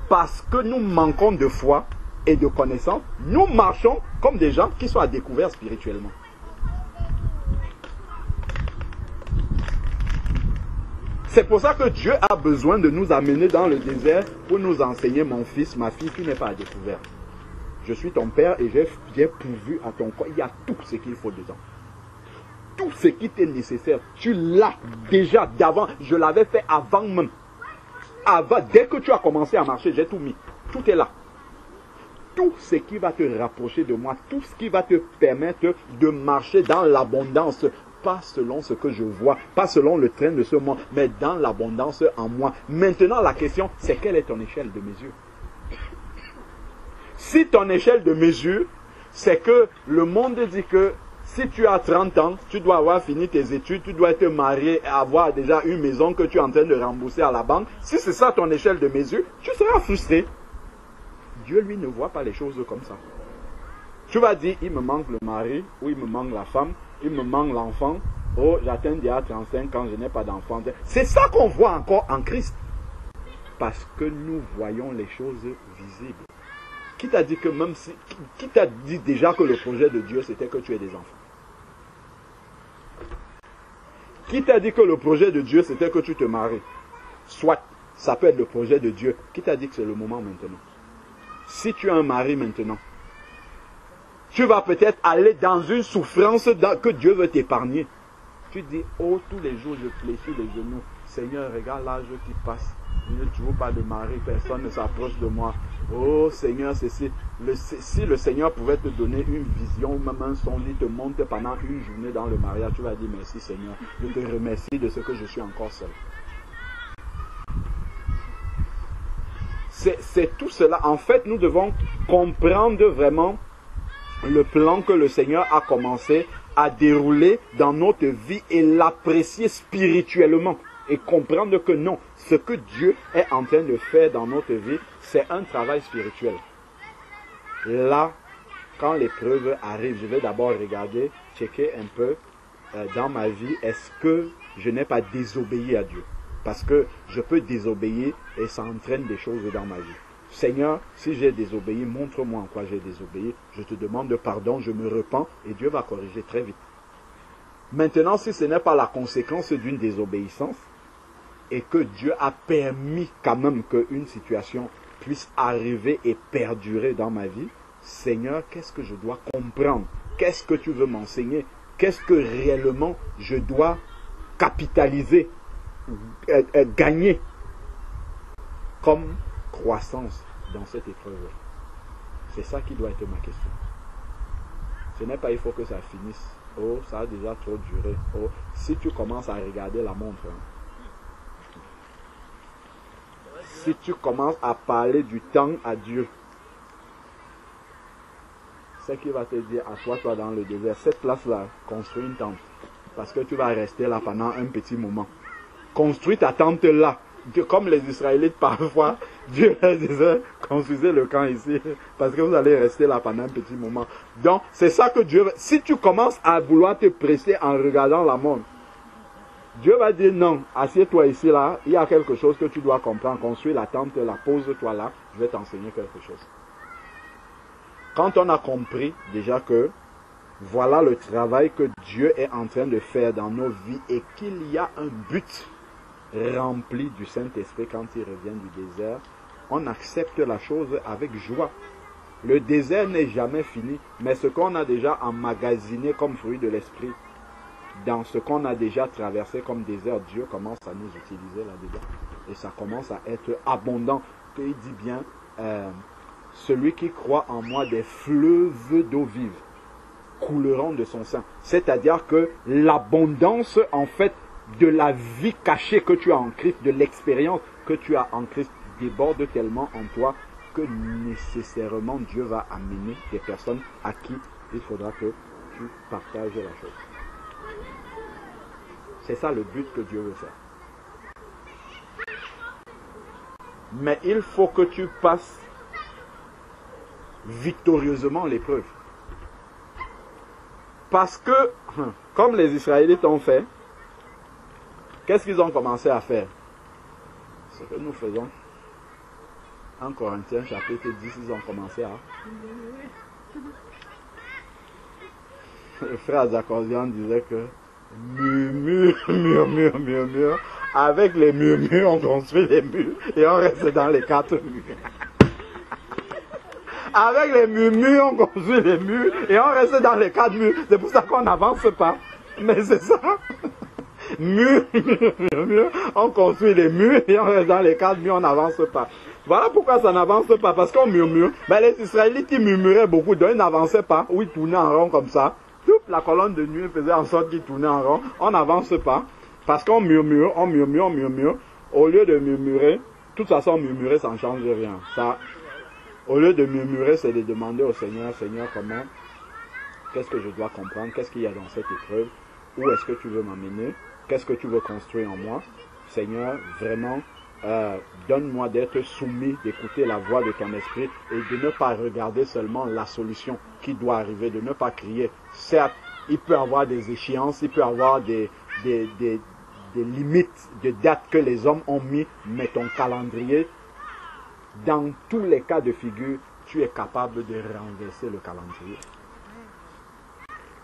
Parce que nous manquons de foi et de connaissance, nous marchons comme des gens qui sont à découvert spirituellement. C'est pour ça que Dieu a besoin de nous amener dans le désert pour nous enseigner, mon fils, ma fille, tu n'es pas à découvert. Je suis ton père et j'ai pourvu à ton corps. Il y a tout ce qu'il faut dedans. Tout ce qui t'est nécessaire, tu l'as déjà d'avant. Je l'avais fait avant même. Dès que tu as commencé à marcher, j'ai tout mis. Tout est là. Tout ce qui va te rapprocher de moi, tout ce qui va te permettre de marcher dans l'abondance, pas selon ce que je vois, pas selon le train de ce monde, mais dans l'abondance en moi. Maintenant, la question, c'est quelle est ton échelle de mesure? Si ton échelle de mesure, c'est que le monde dit que si tu as 30 ans, tu dois avoir fini tes études, tu dois être marié et avoir déjà une maison que tu es en train de rembourser à la banque. Si c'est ça ton échelle de mesure, tu seras frustré. Dieu, lui, ne voit pas les choses comme ça. Tu vas dire, il me manque le mari, ou il me manque la femme, il me manque l'enfant. Oh, j'atteins déjà 35 ans, je n'ai pas d'enfant. C'est ça qu'on voit encore en Christ. Parce que nous voyons les choses visibles. Qui t'a dit que même si... Qui t'a dit déjà que le projet de Dieu, c'était que tu aies des enfants? Qui t'a dit que le projet de Dieu, c'était que tu te maries? Soit, ça peut être le projet de Dieu. Qui t'a dit que c'est le moment maintenant? Si tu as un mari maintenant, tu vas peut-être aller dans une souffrance que Dieu veut t'épargner. Tu dis, oh, tous les jours, je fléchis les genoux. Seigneur, regarde l'âge qui passe. Je ne trouve pas de mari, personne ne s'approche de moi. Oh Seigneur, si le Seigneur pouvait te donner une vision ou même un songe, il te monte pendant une journée dans le mariage, tu vas dire merci Seigneur, je te remercie de ce que je suis encore seul. C'est tout cela. En fait, nous devons comprendre vraiment le plan que le Seigneur a commencé à dérouler dans notre vie et l'apprécier spirituellement. Et comprendre que non, ce que Dieu est en train de faire dans notre vie, c'est un travail spirituel. Là, quand l'épreuve arrive, je vais d'abord regarder, checker un peu dans ma vie, est-ce que je n'ai pas désobéi à Dieu? Parce que je peux désobéir et ça entraîne des choses dans ma vie. Seigneur, si j'ai désobéi, montre-moi en quoi j'ai désobéi. Je te demande pardon, je me repens et Dieu va corriger très vite. Maintenant, si ce n'est pas la conséquence d'une désobéissance, et que Dieu a permis quand même qu'une situation puisse arriver et perdurer dans ma vie, Seigneur, qu'est-ce que je dois comprendre? Qu'est-ce que tu veux m'enseigner? Qu'est-ce que réellement je dois capitaliser, gagner comme croissance dans cette épreuve? C'est ça qui doit être ma question. Ce n'est pas il faut que ça finisse. Oh, ça a déjà trop duré. Oh, si tu commences à regarder la montre, si tu commences à parler du temps à Dieu, c'est qu'il va te dire, assois-toi dans le désert, cette place-là, construis une tente. Parce que tu vas rester là pendant un petit moment. Construis ta tente là. Comme les Israélites parfois, Dieu leur disait, construisez le camp ici, parce que vous allez rester là pendant un petit moment. Donc, c'est ça que Dieu veut. Si tu commences à vouloir te presser en regardant la montre, Dieu va dire non, assieds-toi ici là, il y a quelque chose que tu dois comprendre, construis la tente là, pose-toi là, je vais t'enseigner quelque chose. Quand on a compris déjà que voilà le travail que Dieu est en train de faire dans nos vies et qu'il y a un but rempli du Saint-Esprit quand il revient du désert, on accepte la chose avec joie. Le désert n'est jamais fini, mais ce qu'on a déjà emmagasiné comme fruit de l'Esprit, dans ce qu'on a déjà traversé comme désert, Dieu commence à nous utiliser là-dedans. Et ça commence à être abondant. Il dit bien, celui qui croit en moi, des fleuves d'eau vive couleront de son sein. C'est-à-dire que l'abondance, en fait, de la vie cachée que tu as en Christ, de l'expérience que tu as en Christ, déborde tellement en toi que nécessairement Dieu va amener des personnes à qui il faudra que tu partages la chose. C'est ça le but que Dieu veut faire. Mais il faut que tu passes victorieusement l'épreuve. Parce que, comme les Israélites ont fait, qu'est-ce qu'ils ont commencé à faire? Ce que nous faisons. En Corinthiens chapitre 10, ils ont commencé à... Le frère Zacordian disait que murmure, murmure, murmure. Avec les murmures, on construit les murs et on reste dans les 4 murs. Avec les murmures, on construit les murs et on reste dans les 4 murs. C'est pour ça qu'on n'avance pas. Mais c'est ça. Mur, mur, mur, on construit les murs et on reste dans les 4 murs, on n'avance pas. Voilà pourquoi ça n'avance pas, parce qu'on murmure. Ben, les Israélites, ils murmuraient beaucoup, donc ils n'avançaient pas, ou ils tournaient en rond comme ça. Toute la colonne de nuit faisait en sorte qu'ils tournaient en rond. On n'avance pas, parce qu'on murmure, on murmure, on murmure. Au lieu de murmurer, de toute façon, murmurer, ça ne change rien. Ça, au lieu de murmurer, c'est de demander au Seigneur, Seigneur, comment, qu'est-ce que je dois comprendre, qu'est-ce qu'il y a dans cette épreuve, où est-ce que tu veux m'amener, qu'est-ce que tu veux construire en moi. Seigneur, vraiment, donne-moi d'être soumis, d'écouter la voix de ton esprit et de ne pas regarder seulement la solution qui doit arriver, de ne pas crier. Certes, il peut avoir des échéances, il peut avoir des limites de date que les hommes ont mis, mais ton calendrier, dans tous les cas de figure, tu es capable de renverser le calendrier.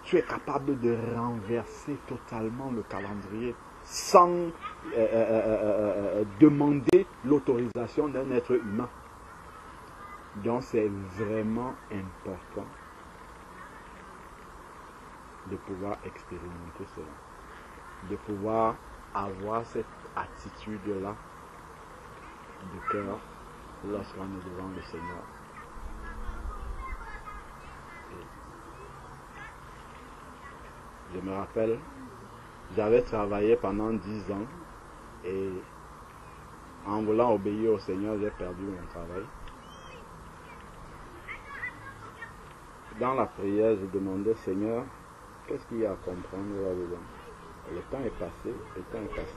Tu es capable de renverser totalement le calendrier sans demander l'autorisation d'un être humain. Donc c'est vraiment important de pouvoir expérimenter cela, de pouvoir avoir cette attitude-là de cœur lorsqu'on est devant le Seigneur. Et je me rappelle, j'avais travaillé pendant 10 ans et en voulant obéir au Seigneur, j'ai perdu mon travail. Dans la prière, je demandais, Seigneur, qu'est-ce qu'il y a à comprendre là-dedans? Le temps est passé, le temps est passé.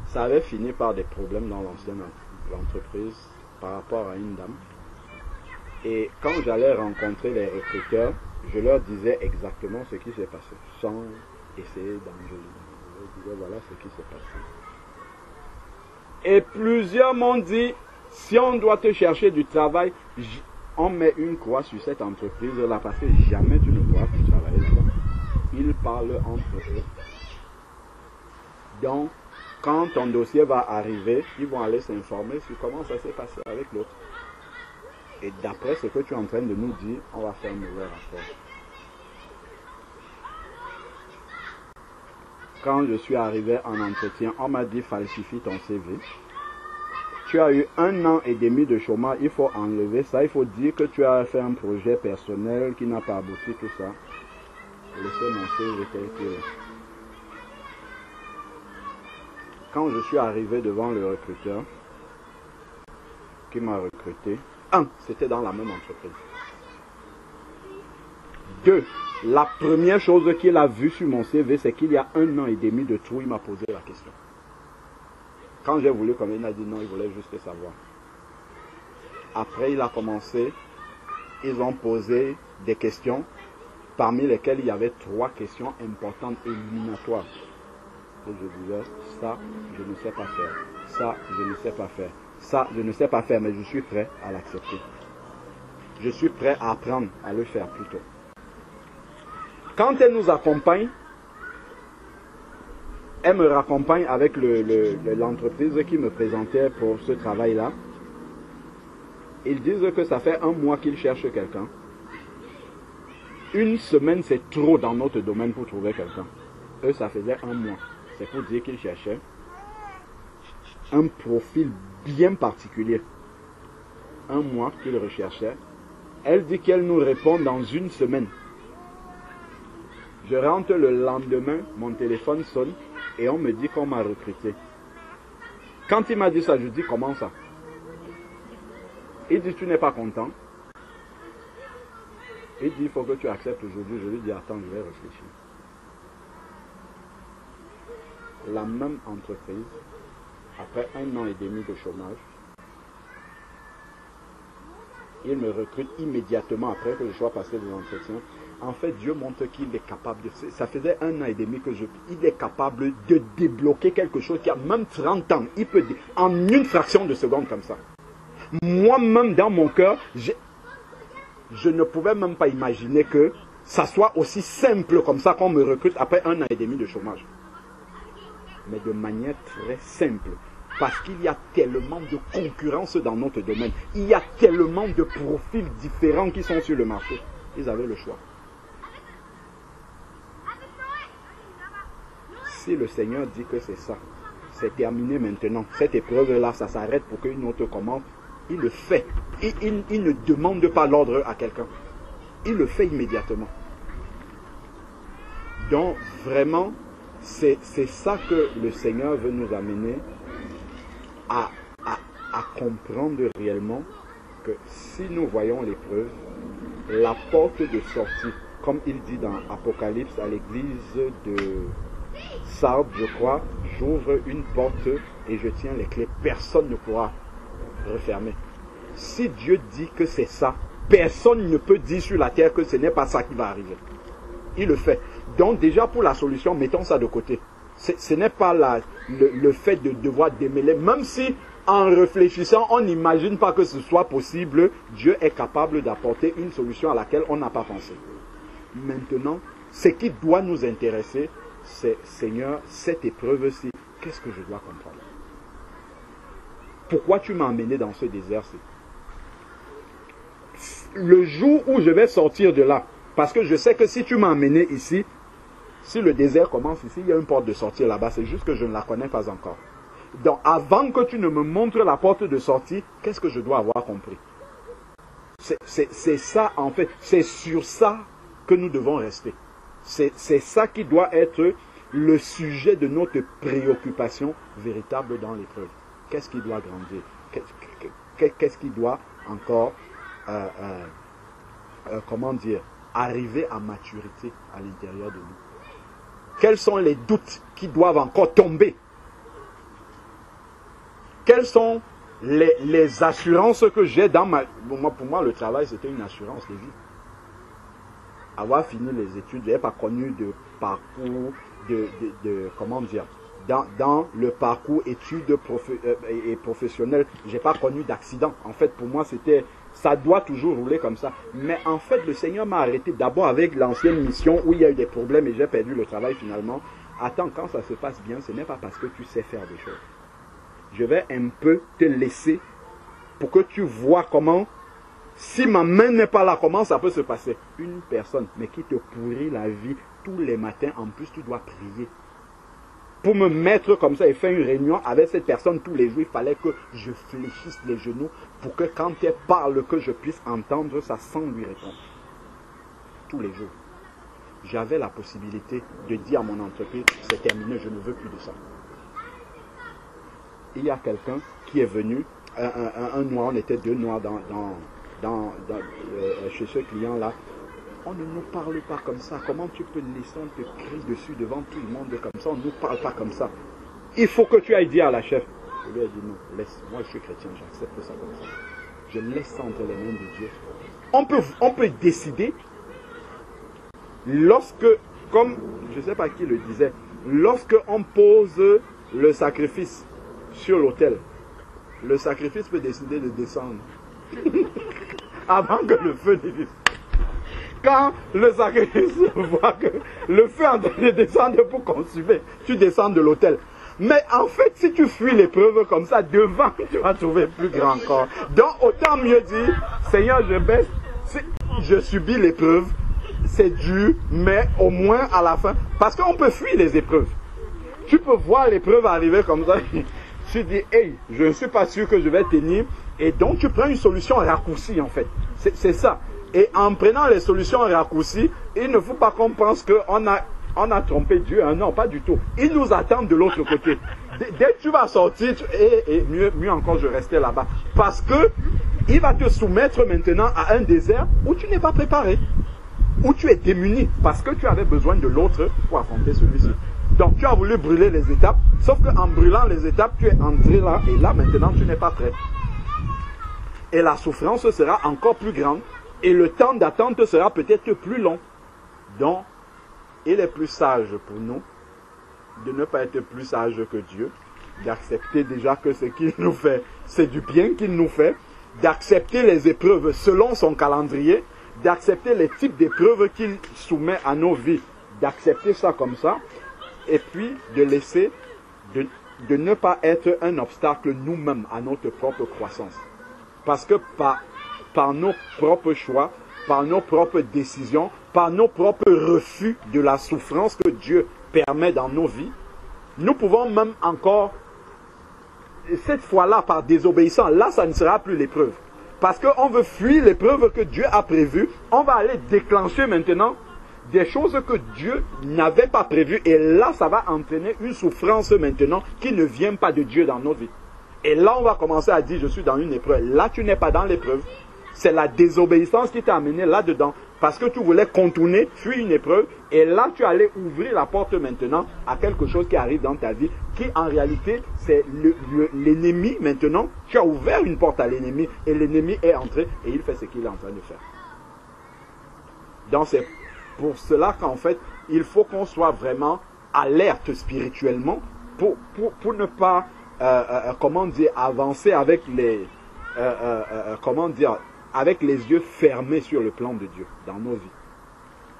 Ça avait fini par des problèmes dans l'ancienne entreprise par rapport à une dame. Et quand j'allais rencontrer les recruteurs, je leur disais exactement ce qui s'est passé, sans essayer d'enjoliver. Je disais, voilà ce qui s'est passé. Et plusieurs m'ont dit, si on doit te chercher du travail, on met une croix sur cette entreprise-là, parce que jamais tu ne pourras plus travailler là-bas. Ils parlent entre eux. Donc, quand ton dossier va arriver, ils vont aller s'informer sur comment ça s'est passé avec l'autre. Et d'après ce que tu es en train de nous dire, on va faire un mauvais rapport. Quand je suis arrivé en entretien, on m'a dit falsifie ton CV. Tu as eu 1 an et demi de chômage, il faut enlever ça, il faut dire que tu as fait un projet personnel qui n'a pas abouti, tout ça. Laissez mon CV tel qu'il est. Quand je suis arrivé devant le recruteur qui m'a recruté, 1, c'était dans la même entreprise. 2, la première chose qu'il a vue sur mon CV, c'est qu'il y a 1 an et demi de trou, il m'a posé la question. Quand j'ai voulu, comme il a dit non, il voulait juste savoir. Après, il a commencé, ils ont posé des questions, parmi lesquelles il y avait 3 questions importantes éliminatoires. Et je disais, ça, je ne sais pas faire. Ça, je ne sais pas faire. Ça, je ne sais pas faire, mais je suis prêt à l'accepter. Je suis prêt à apprendre à le faire plutôt. Quand elle nous accompagne, elle me raccompagne avec l'entreprise qui me présentait pour ce travail-là. Ils disent que ça fait 1 mois qu'ils cherchent quelqu'un. 1 semaine, c'est trop dans notre domaine pour trouver quelqu'un. Eux, ça faisait 1 mois. C'est pour dire qu'ils cherchaient un profil bien particulier. 1 mois qu'ils recherchaient. Elle dit qu'elle nous répond dans 1 semaine. Je rentre le lendemain, mon téléphone sonne et on me dit qu'on m'a recruté. Quand il m'a dit ça, je dis comment ça? Il dit tu n'es pas content? Il dit il faut que tu acceptes aujourd'hui. Je lui dis attends, je vais réfléchir. La même entreprise, après 1 an et demi de chômage, il me recrute immédiatement après que je sois passé des entretiens. En fait, Dieu montre qu'il est capable de... Ça faisait 1 an et demi que il est capable de débloquer quelque chose qui a même 30 ans. Il peut... En 1 fraction de seconde comme ça. Moi-même, dans mon cœur, je ne pouvais même pas imaginer que ça soit aussi simple comme ça qu'on me recrute après 1 an et demi de chômage. Mais de manière très simple. Parce qu'il y a tellement de concurrence dans notre domaine. Il y a tellement de profils différents qui sont sur le marché. Ils avaient le choix. Si le Seigneur dit que c'est ça, c'est terminé maintenant. Cette épreuve-là, ça s'arrête pour qu'une autre commence. Il le fait. Il ne demande pas l'ordre à quelqu'un. Il le fait immédiatement. Donc, vraiment, c'est ça que le Seigneur veut nous amener à comprendre réellement que si nous voyons l'épreuve, la porte de sortie, comme il dit dans Apocalypse à l'église de Sardes, je crois, j'ouvre une porte et je tiens les clés, personne ne pourra refermer. Si Dieu dit que c'est ça, personne ne peut dire sur la terre que ce n'est pas ça qui va arriver. il le fait. Donc déjà pour la solution, mettons ça de côté. Ce n'est pas le fait de devoir démêler, même si en réfléchissant, on n'imagine pas que ce soit possible, Dieu est capable d'apporter une solution à laquelle on n'a pas pensé. Maintenant, ce qui doit nous intéresser, c'est, Seigneur, cette épreuve-ci, qu'est-ce que je dois comprendre? Pourquoi tu m'as emmené dans ce désert-ci? Le jour où je vais sortir de là, parce que je sais que si tu m'as emmené ici, si le désert commence ici, il y a une porte de sortie là-bas, c'est juste que je ne la connais pas encore. Donc avant que tu ne me montres la porte de sortie, qu'est-ce que je dois avoir compris? C'est ça en fait, c'est sur ça que nous devons rester. C'est ça qui doit être le sujet de notre préoccupation véritable dans l'épreuve. Qu'est-ce qui doit grandir? Qu'est-ce qui doit encore, comment dire, arriver à maturité à l'intérieur de nous? Quels sont les doutes qui doivent encore tomber? Quelles sont les assurances que j'ai dans ma... Pour moi, le travail, c'était une assurance de vie. Avoir fini les études, je n'ai pas connu de parcours, comment dire, dans le parcours études et professionnelles, je n'ai pas connu d'accident. En fait, pour moi, c'était... Ça doit toujours rouler comme ça. Mais en fait, le Seigneur m'a arrêté d'abord avec l'ancienne mission où il y a eu des problèmes et j'ai perdu le travail finalement. Attends, quand ça se passe bien, ce n'est pas parce que tu sais faire des choses. Je vais un peu te laisser pour que tu vois comment, si ma main n'est pas là, comment ça peut se passer. Une personne, mais qui te pourrit la vie tous les matins, en plus tu dois prier. Pour me mettre comme ça et faire une réunion avec cette personne tous les jours, il fallait que je fléchisse les genoux pour que quand elle parle, que je puisse entendre ça sans lui répondre. Tous les jours. J'avais la possibilité de dire à mon entreprise, c'est terminé, je ne veux plus de ça. Il y a quelqu'un qui est venu, un noir, on était deux noirs chez ce client-là. On ne nous parle pas comme ça. Comment tu peux laisser, on te crie dessus devant tout le monde comme ça, on ne nous parle pas comme ça. Il faut que tu ailles dire à la chef. Je lui ai dit non, laisse, moi je suis chrétien, j'accepte ça comme ça. Je laisse ça entre les mains de Dieu. On peut décider, lorsque, comme, je ne sais pas qui le disait, lorsque on pose le sacrifice sur l'autel, le sacrifice peut décider de descendre avant que le feu ne vive. Quand le sacrifice voit que le feu est en train de descendre pour consumer, tu descends de l'autel. Mais en fait, si tu fuis l'épreuve comme ça, devant, tu vas trouver plus grand encore. Donc, autant mieux dire, Seigneur, je baisse, je subis l'épreuve, c'est dur, mais au moins à la fin, parce qu'on peut fuir les épreuves. Tu peux voir l'épreuve arriver comme ça, tu dis, hey, je ne suis pas sûr que je vais tenir, et donc tu prends une solution raccourcie en fait. C'est ça. Et en prenant les solutions raccourcies, il ne faut pas qu'on pense qu'on a trompé Dieu. Hein. Non, pas du tout. Il nous attend de l'autre côté. Dès que tu vas sortir, et mieux encore, je restais là-bas. Parce que il va te soumettre maintenant à un désert où tu n'es pas préparé. Où tu es démuni. Parce que tu avais besoin de l'autre pour affronter celui-ci. Donc tu as voulu brûler les étapes. Sauf qu'en brûlant les étapes, tu es entré là. Et là, maintenant, tu n'es pas prêt. Et la souffrance sera encore plus grande. Et le temps d'attente sera peut-être plus long. Donc, il est plus sage pour nous de ne pas être plus sage que Dieu, d'accepter déjà que ce qu'il nous fait, c'est du bien qu'il nous fait, d'accepter les épreuves selon son calendrier, d'accepter les types d'épreuves qu'il soumet à nos vies, d'accepter ça comme ça, et puis de laisser, de ne pas être un obstacle nous-mêmes à notre propre croissance. Parce que par nos propres choix, par nos propres décisions, par nos propres refus de la souffrance que Dieu permet dans nos vies, nous pouvons même encore, cette fois-là, par désobéissance, là, ça ne sera plus l'épreuve. Parce qu'on veut fuir l'épreuve que Dieu a prévue, on va aller déclencher maintenant des choses que Dieu n'avait pas prévues. Et là, ça va entraîner une souffrance maintenant qui ne vient pas de Dieu dans nos vies. Et là, on va commencer à dire, je suis dans une épreuve. Là, tu n'es pas dans l'épreuve. C'est la désobéissance qui t'a amené là-dedans. Parce que tu voulais contourner, fuir une épreuve. Et là, tu allais ouvrir la porte maintenant à quelque chose qui arrive dans ta vie. Qui, en réalité, c'est l'ennemi maintenant. Tu as ouvert une porte à l'ennemi. Et l'ennemi est entré et il fait ce qu'il est en train de faire. Donc, pour cela qu'en fait, il faut qu'on soit vraiment alerte spirituellement pour ne pas, comment dire, avancer avec les, comment dire, avec les yeux fermés sur le plan de Dieu dans nos vies.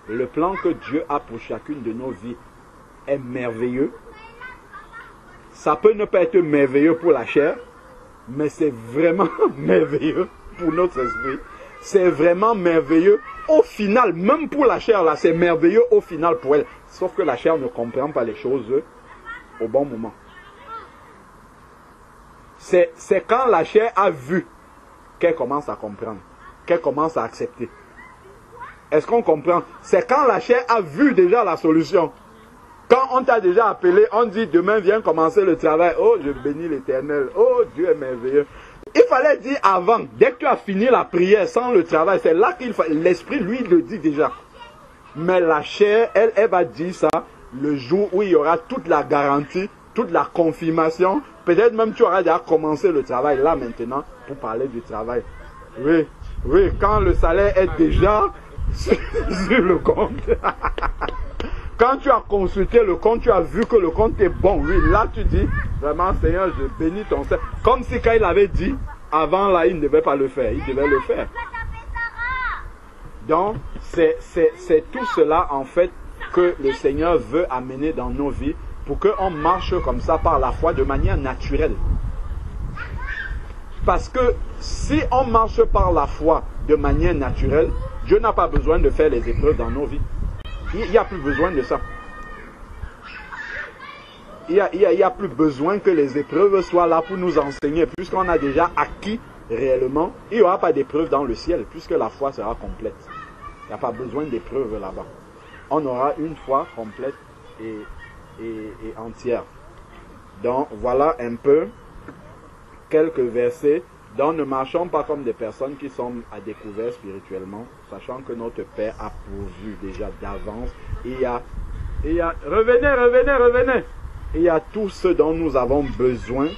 Le plan que Dieu a pour chacune de nos vies est merveilleux. Ça peut ne pas être merveilleux pour la chair, mais c'est vraiment merveilleux pour notre esprit. C'est vraiment merveilleux au final, même pour la chair, là, c'est merveilleux au final pour elle. Sauf que la chair ne comprend pas les choses au bon moment. C'est quand la chair a vu qu'elle commence à comprendre, qu'elle commence à accepter. Est-ce qu'on comprend? C'est quand la chair a vu déjà la solution. Quand on t'a déjà appelé, on dit demain viens commencer le travail. Oh, je bénis l'Éternel. Oh, Dieu est merveilleux. Il fallait dire avant, dès que tu as fini la prière sans le travail, c'est là qu'il faut. L'esprit, lui, le dit déjà. Mais la chair, elle va dire ça le jour où il y aura toute la garantie, toute la confirmation. Peut-être même tu auras déjà commencé le travail là maintenant pour parler du travail. Oui, oui, quand le salaire est déjà sur le compte. Quand tu as consulté le compte, tu as vu que le compte est bon. Oui, là tu dis, vraiment Seigneur, je bénis ton Seigneur. Comme si quand il avait dit, avant là, il ne devait pas le faire. Il devait le faire. Donc, c'est tout cela en fait que le Seigneur veut amener dans nos vies pour qu'on marche comme ça par la foi de manière naturelle. Parce que si on marche par la foi de manière naturelle, Dieu n'a pas besoin de faire les épreuves dans nos vies. Il n'y a plus besoin de ça. Il n'y a plus besoin que les épreuves soient là pour nous enseigner. Puisqu'on a déjà acquis réellement, il n'y aura pas d'épreuve dans le ciel, puisque la foi sera complète. Il n'y a pas besoin d'épreuves là-bas. On aura une foi complète et entière. Donc voilà un peu quelques versets. Donc ne marchons pas comme des personnes qui sont à découvert spirituellement, sachant que notre Père a pourvu déjà d'avance. Il y a revenez. Il y a tout ce dont nous avons besoin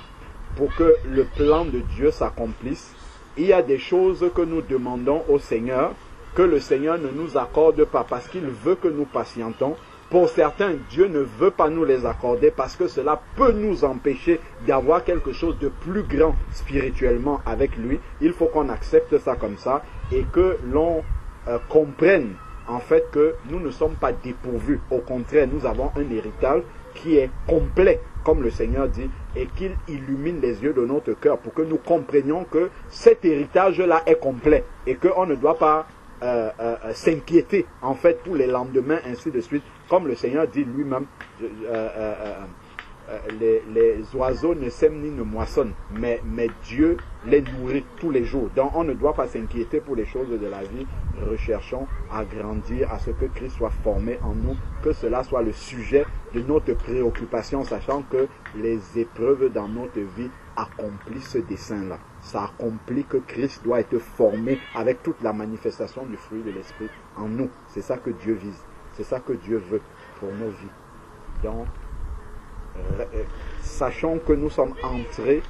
pour que le plan de Dieu s'accomplisse. Il y a des choses que nous demandons au Seigneur, que le Seigneur ne nous accorde pas parce qu'il veut que nous patientons. Pour certains, Dieu ne veut pas nous les accorder parce que cela peut nous empêcher d'avoir quelque chose de plus grand spirituellement avec lui. Il faut qu'on accepte ça comme ça et que l'on comprenne en fait que nous ne sommes pas dépourvus. Au contraire, nous avons un héritage qui est complet, comme le Seigneur dit, et qu'il illumine les yeux de notre cœur pour que nous comprenions que cet héritage-là est complet et qu'on ne doit pas s'inquiéter en fait pour les lendemains, ainsi de suite. Comme le Seigneur dit lui-même, les oiseaux ne sèment ni ne moissonnent, mais Dieu les nourrit tous les jours. Donc on ne doit pas s'inquiéter pour les choses de la vie. Recherchons à grandir, à ce que Christ soit formé en nous, que cela soit le sujet de notre préoccupation, sachant que les épreuves dans notre vie accomplissent ce dessein-là. Ça accomplit que Christ doit être formé avec toute la manifestation du fruit de l'Esprit en nous. C'est ça que Dieu vise. C'est ça que Dieu veut pour nos vies. Donc, sachons que nous sommes entrés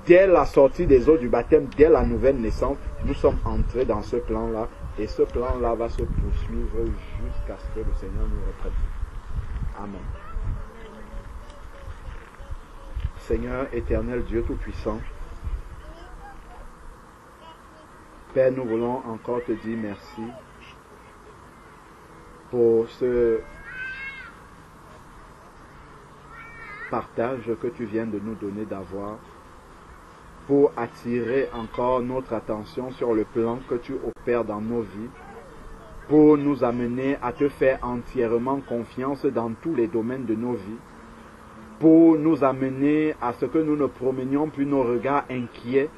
dès la sortie des eaux du baptême, dès la nouvelle naissance, nous sommes entrés dans ce plan-là. Et ce plan-là va se poursuivre jusqu'à ce que le Seigneur nous reprenne. Amen. Seigneur éternel, Dieu Tout-Puissant, Père, nous voulons encore te dire merci pour ce partage que tu viens de nous donner d'avoir, pour attirer encore notre attention sur le plan que tu opères dans nos vies, pour nous amener à te faire entièrement confiance dans tous les domaines de nos vies, pour nous amener à ce que nous ne promenions plus nos regards inquiets,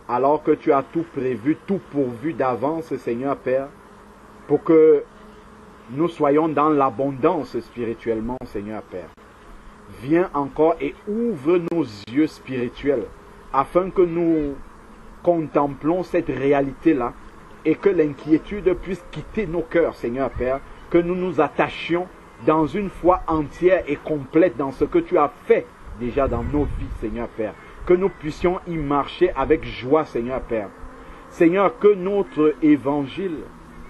alors que tu as tout prévu, tout pourvu d'avance, Seigneur Père, pour que nous soyons dans l'abondance spirituellement, Seigneur Père. Viens encore et ouvre nos yeux spirituels, afin que nous contemplons cette réalité-là, et que l'inquiétude puisse quitter nos cœurs, Seigneur Père, que nous nous attachions dans une foi entière et complète dans ce que tu as fait déjà dans nos vies, Seigneur Père. Que nous puissions y marcher avec joie, Seigneur Père. Seigneur, que notre évangile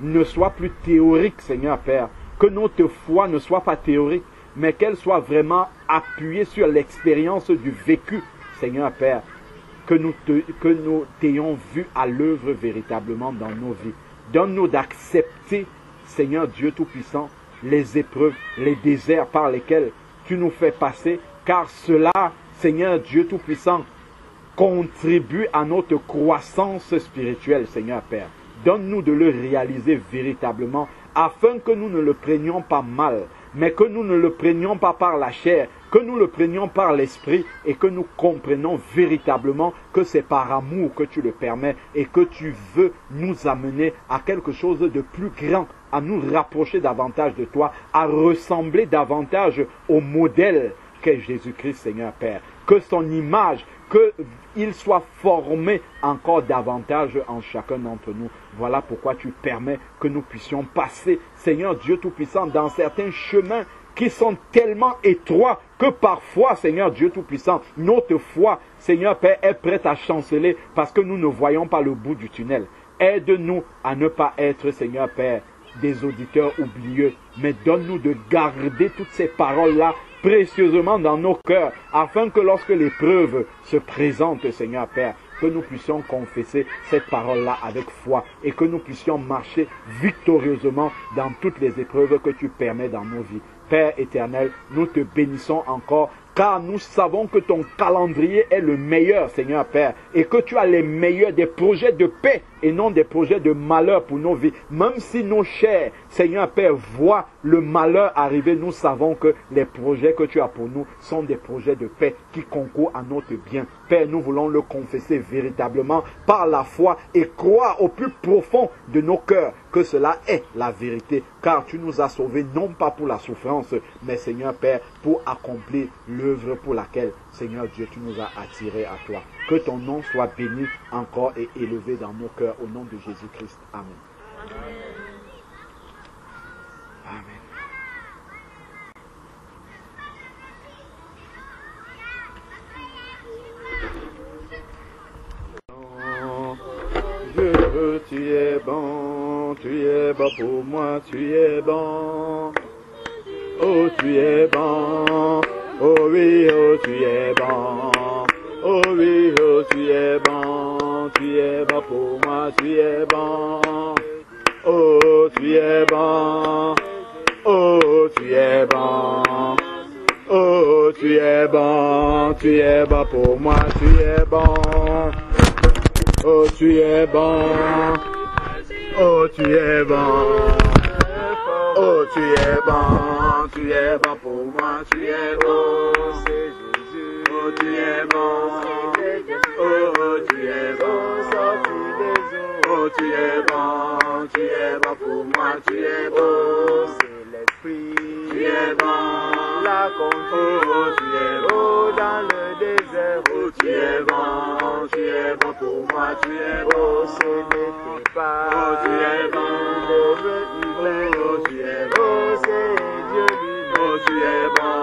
ne soit plus théorique, Seigneur Père. Que notre foi ne soit pas théorique, mais qu'elle soit vraiment appuyée sur l'expérience du vécu, Seigneur Père. Que nous t'ayons vu à l'œuvre véritablement dans nos vies. Donne-nous d'accepter, Seigneur Dieu Tout-Puissant, les épreuves, les déserts par lesquels tu nous fais passer, car cela, Seigneur Dieu Tout-Puissant, contribue à notre croissance spirituelle, Seigneur Père. Donne-nous de le réaliser véritablement, afin que nous ne le prenions pas mal, mais que nous ne le prenions pas par la chair, que nous le prenions par l'esprit et que nous comprenions véritablement que c'est par amour que tu le permets et que tu veux nous amener à quelque chose de plus grand, à nous rapprocher davantage de toi, à ressembler davantage au modèle qu'est Jésus-Christ, Seigneur Père. Que son image, qu'il soit formé encore davantage en chacun d'entre nous. Voilà pourquoi tu permets que nous puissions passer, Seigneur Dieu Tout-Puissant, dans certains chemins qui sont tellement étroits que parfois, Seigneur Dieu Tout-Puissant, notre foi, Seigneur Père, est prête à chanceler parce que nous ne voyons pas le bout du tunnel. Aide-nous à ne pas être, Seigneur Père, des auditeurs oublieux, mais donne-nous de garder toutes ces paroles-là précieusement dans nos cœurs, afin que lorsque l'épreuve se présente, Seigneur Père, que nous puissions confesser cette parole-là avec foi et que nous puissions marcher victorieusement dans toutes les épreuves que tu permets dans nos vies. Père éternel, nous te bénissons encore, car nous savons que ton calendrier est le meilleur, Seigneur Père, et que tu as les meilleurs des projets de paix et non des projets de malheur pour nos vies. Même si nos chairs, Seigneur Père, voient le malheur arriver, nous savons que les projets que tu as pour nous sont des projets de paix qui concourent à notre bien. Père, nous voulons le confesser véritablement par la foi et croire au plus profond de nos cœurs que cela est la vérité, car tu nous as sauvés non pas pour la souffrance, mais Seigneur Père, pour accomplir l'œuvre pour laquelle, Seigneur Dieu, tu nous as attirés à toi. Que ton nom soit béni encore et élevé dans nos cœurs au nom de Jésus-Christ. Amen. Amen. Tu es bon pour moi, tu es bon. Oh, tu es bon. Oh oui, oh, tu es bon. Oh oui, oh, tu es bon. Tu es bon pour moi, tu es bon. Oh, tu es bon. Oh, tu es bon. Oh, tu es bon. Tu es bon pour moi, tu es bon. Oh, tu es bon. Oh, tu es bon. Oh, tu es bon. Tu es bon pour moi, tu es bon. C'est Jésus. Oh, tu es bon. Oh, tu es bon. Sorti des eaux. Oh, tu es bon. Tu es bon pour moi, tu es bon. C'est l'esprit. Tu es bon. La conduite. Oh, tu es bon. Dans le désert. Oh, tu es bon. Tu es bon pour moi, tu es bon. Ce n'était pas. Oh, tu es bon. Oh, tu es bon. C'est Dieu lui-même. Oh, tu es bon.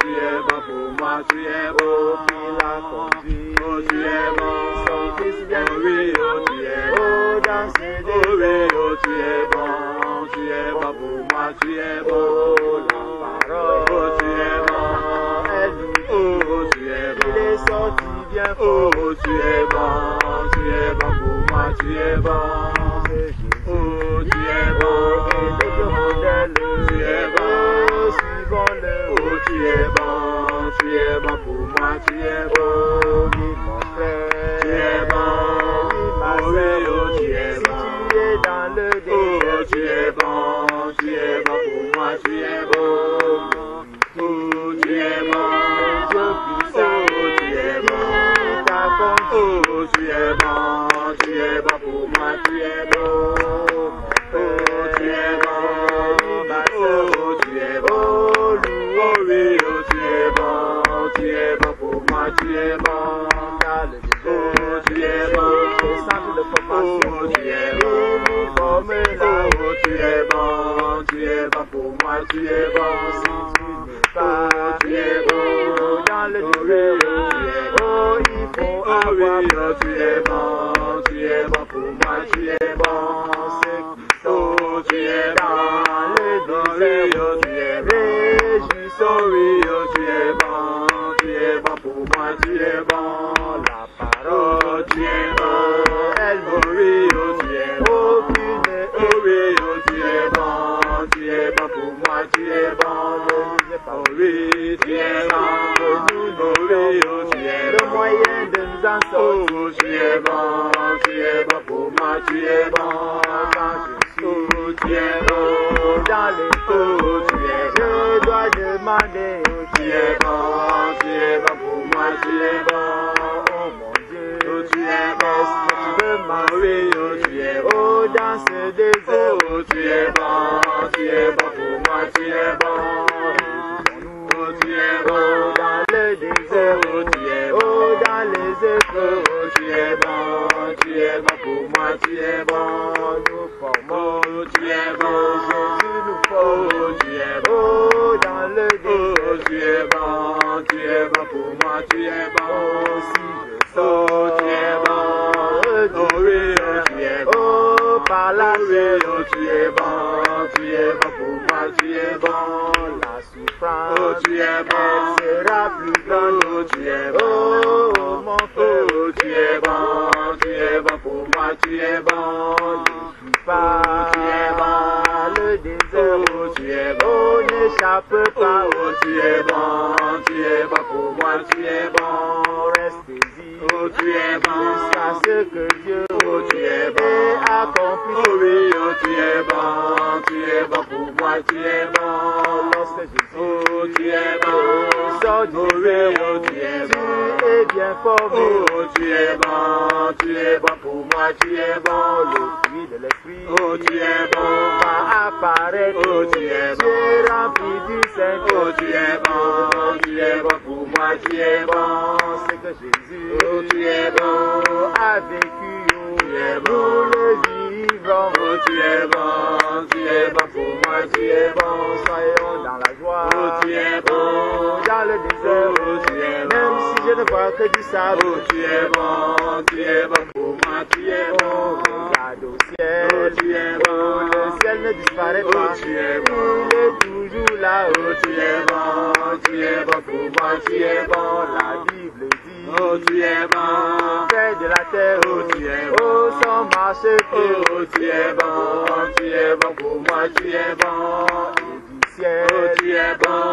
Tu es bon pour moi, tu es bon. Il a conduit. Oh, tu es bon. Son fils bien. Oh oui, oh, tu es bon. Dans ce désert. Oh oui, oh, tu es bon. Tu es bon pour moi, tu es bon. La parole. Oh, tu es bon. Elle nous dit. Oh, tu es bon. Il est sorti bien fort. Oh, tu es bon. Tu es bon pour moi, tu es bon. Oh, tu es bon. Tu es bon. Suivons-le. Oh, tu es bon. Tu es bon pour moi, tu es bon. Oui, mon frère. Tu es bon. Oui, ma soeur. Oh, tu es bon. Tu es dans le désert. Oh, tu es bon. Tu es bon pour moi, tu es bon. Oh, tu es bon. Dieu puissant. Oh, tu es bon. Oh, tu es bon. Tu es bon pour moi, tu es bon. Oh, tu es bon. Ma soeur. Oh, tu es bon. Oh oui, oh, tu es bon. Tu es bon pour moi, tu es bon. Oh, tu es bon. Oh, tu es bon. Oh, tu es bon. Tu es bon pour moi, tu es bon. Oh, tu es bon. Dans le désert, tu es bon. Il faut avoir. Oh, tu es bon. Tu es bon pour moi, tu es bon. Oh, oui, tu es bon. Oh oui, oh tu es le moyen de nous en sortir. Oh, tu es bon pour moi, tu es bon. Oh, tu es bon Dans les oh, tu es bon. je dois demander. Tu es bon pour moi, tu es bon. Oh mon Dieu, Oh, tu es est-ce que tu veux bon. m'en Oui, oh, tu es bon. Oh, dans ce désert. Oh, tu es bon pour moi, tu es bon. Oh, tu es bon Dans le désert. Oh, tu es bon. Oh, dans les épreuves. Oh, tu es bon pour moi, tu es bon. Nous formons. Oh, tu es bon. Jésus nous forme. Oh, tu es bon. Oh, dans le Oh, désert. tu es bon pour moi, tu es bon. Oh, si je Oh, sors. tu es bon. Oh oui, oh, tu es bon. Oh, par la Oh oui, oh, tu es bon pour moi, tu es bon. la souffrance. Oh, tu es bon. Elle sera plus grande. Oh, tu es bon. Oh, mon frère. Oh, tu es bon pour moi, tu es bon. Par tu es bon. le désert. Oh, tu es bon. Oh, n'échappe pas. Oh, tu es bon pour moi, tu es bon. Restez-y. Oh, tu es bon. Jusqu'à ce que Dieu Oh, tu es bon. ait accompli. Oh oui, oh, tu es bon pour moi, tu es bon. Lorsque Jésus Oh, tu es bon. sort du Oh oui, désert, oh, tu es tu bon. es bien formé. Oh, tu es bon pour moi, tu es bon. Le fruit de l'esprit Oh, tu es bon. va apparaître. Oh, tu es Tu es rempli du Saint-Esprit. Oh, tu es bon pour moi, tu es bon. C'est que Jésus Oh, tu es bon. a vécu. Tu es bon. Nous le vivons. Oh, tu es bon pour moi, tu es bon. Soyons dans la joie. Oh, tu es bon. Dans le désert. Oh, tu es bon. Même si je ne vois que du sable. Oh, tu es bon pour moi, tu es Oh, bon. regarde au Oh, ciel. tu es bon. Le ciel ne disparaît Oh, pas. tu es bon. Il est toujours là. Oh, tu es bon pour moi, tu es bon. La Bible dit. Oh, tu es bon. Fait de la terre. Oh, tu es bon. Oh, son marchepied. Oh, tu es bon pour moi, tu es bon. Et du ciel. Oh, tu es bon.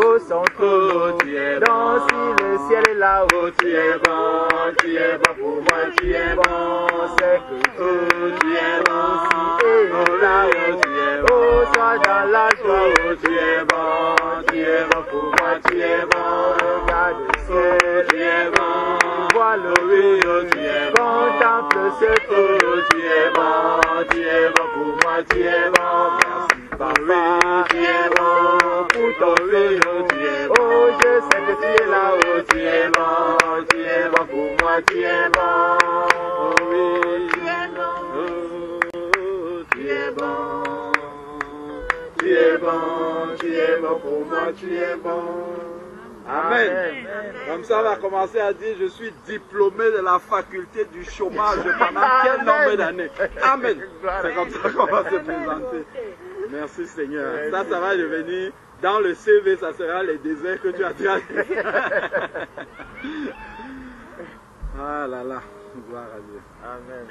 Oh, son trône. Oh, tu es bon. Donc si le ciel est là. Oh, tu es bon pour moi, tu es bon. C'est que Oh, tu es bon. et Oh, là. oui, oh, tu es bon. Oh, sois dans la joie. Oh, tu es bon pour moi, tu es bon. Regarde le Oh, ciel. tu es bon. Vois le Oh, oui, oh, tu es bon. contemple ce trône. Oh, tu es bon pour moi, tu es bon. Merci Oh, oui, tu es bon pour ton Oh, oui, oh, tu es bon. Oh, je sais que tu es là. Oh, tu es bon pour moi, tu es bon. Oh, oui, tu es bon. Oh, tu es bon. Tu es bon pour moi, tu es bon. Amen. Comme ça, on va commencer à dire, je suis diplômé de la faculté du chômage pendant quel nombre d'années. Amen. C'est comme ça qu'on va se présenter. Merci Seigneur. Ça va devenir, dans le CV, ça sera les déserts que tu as traversés. Ah là là, gloire à Dieu. Amen.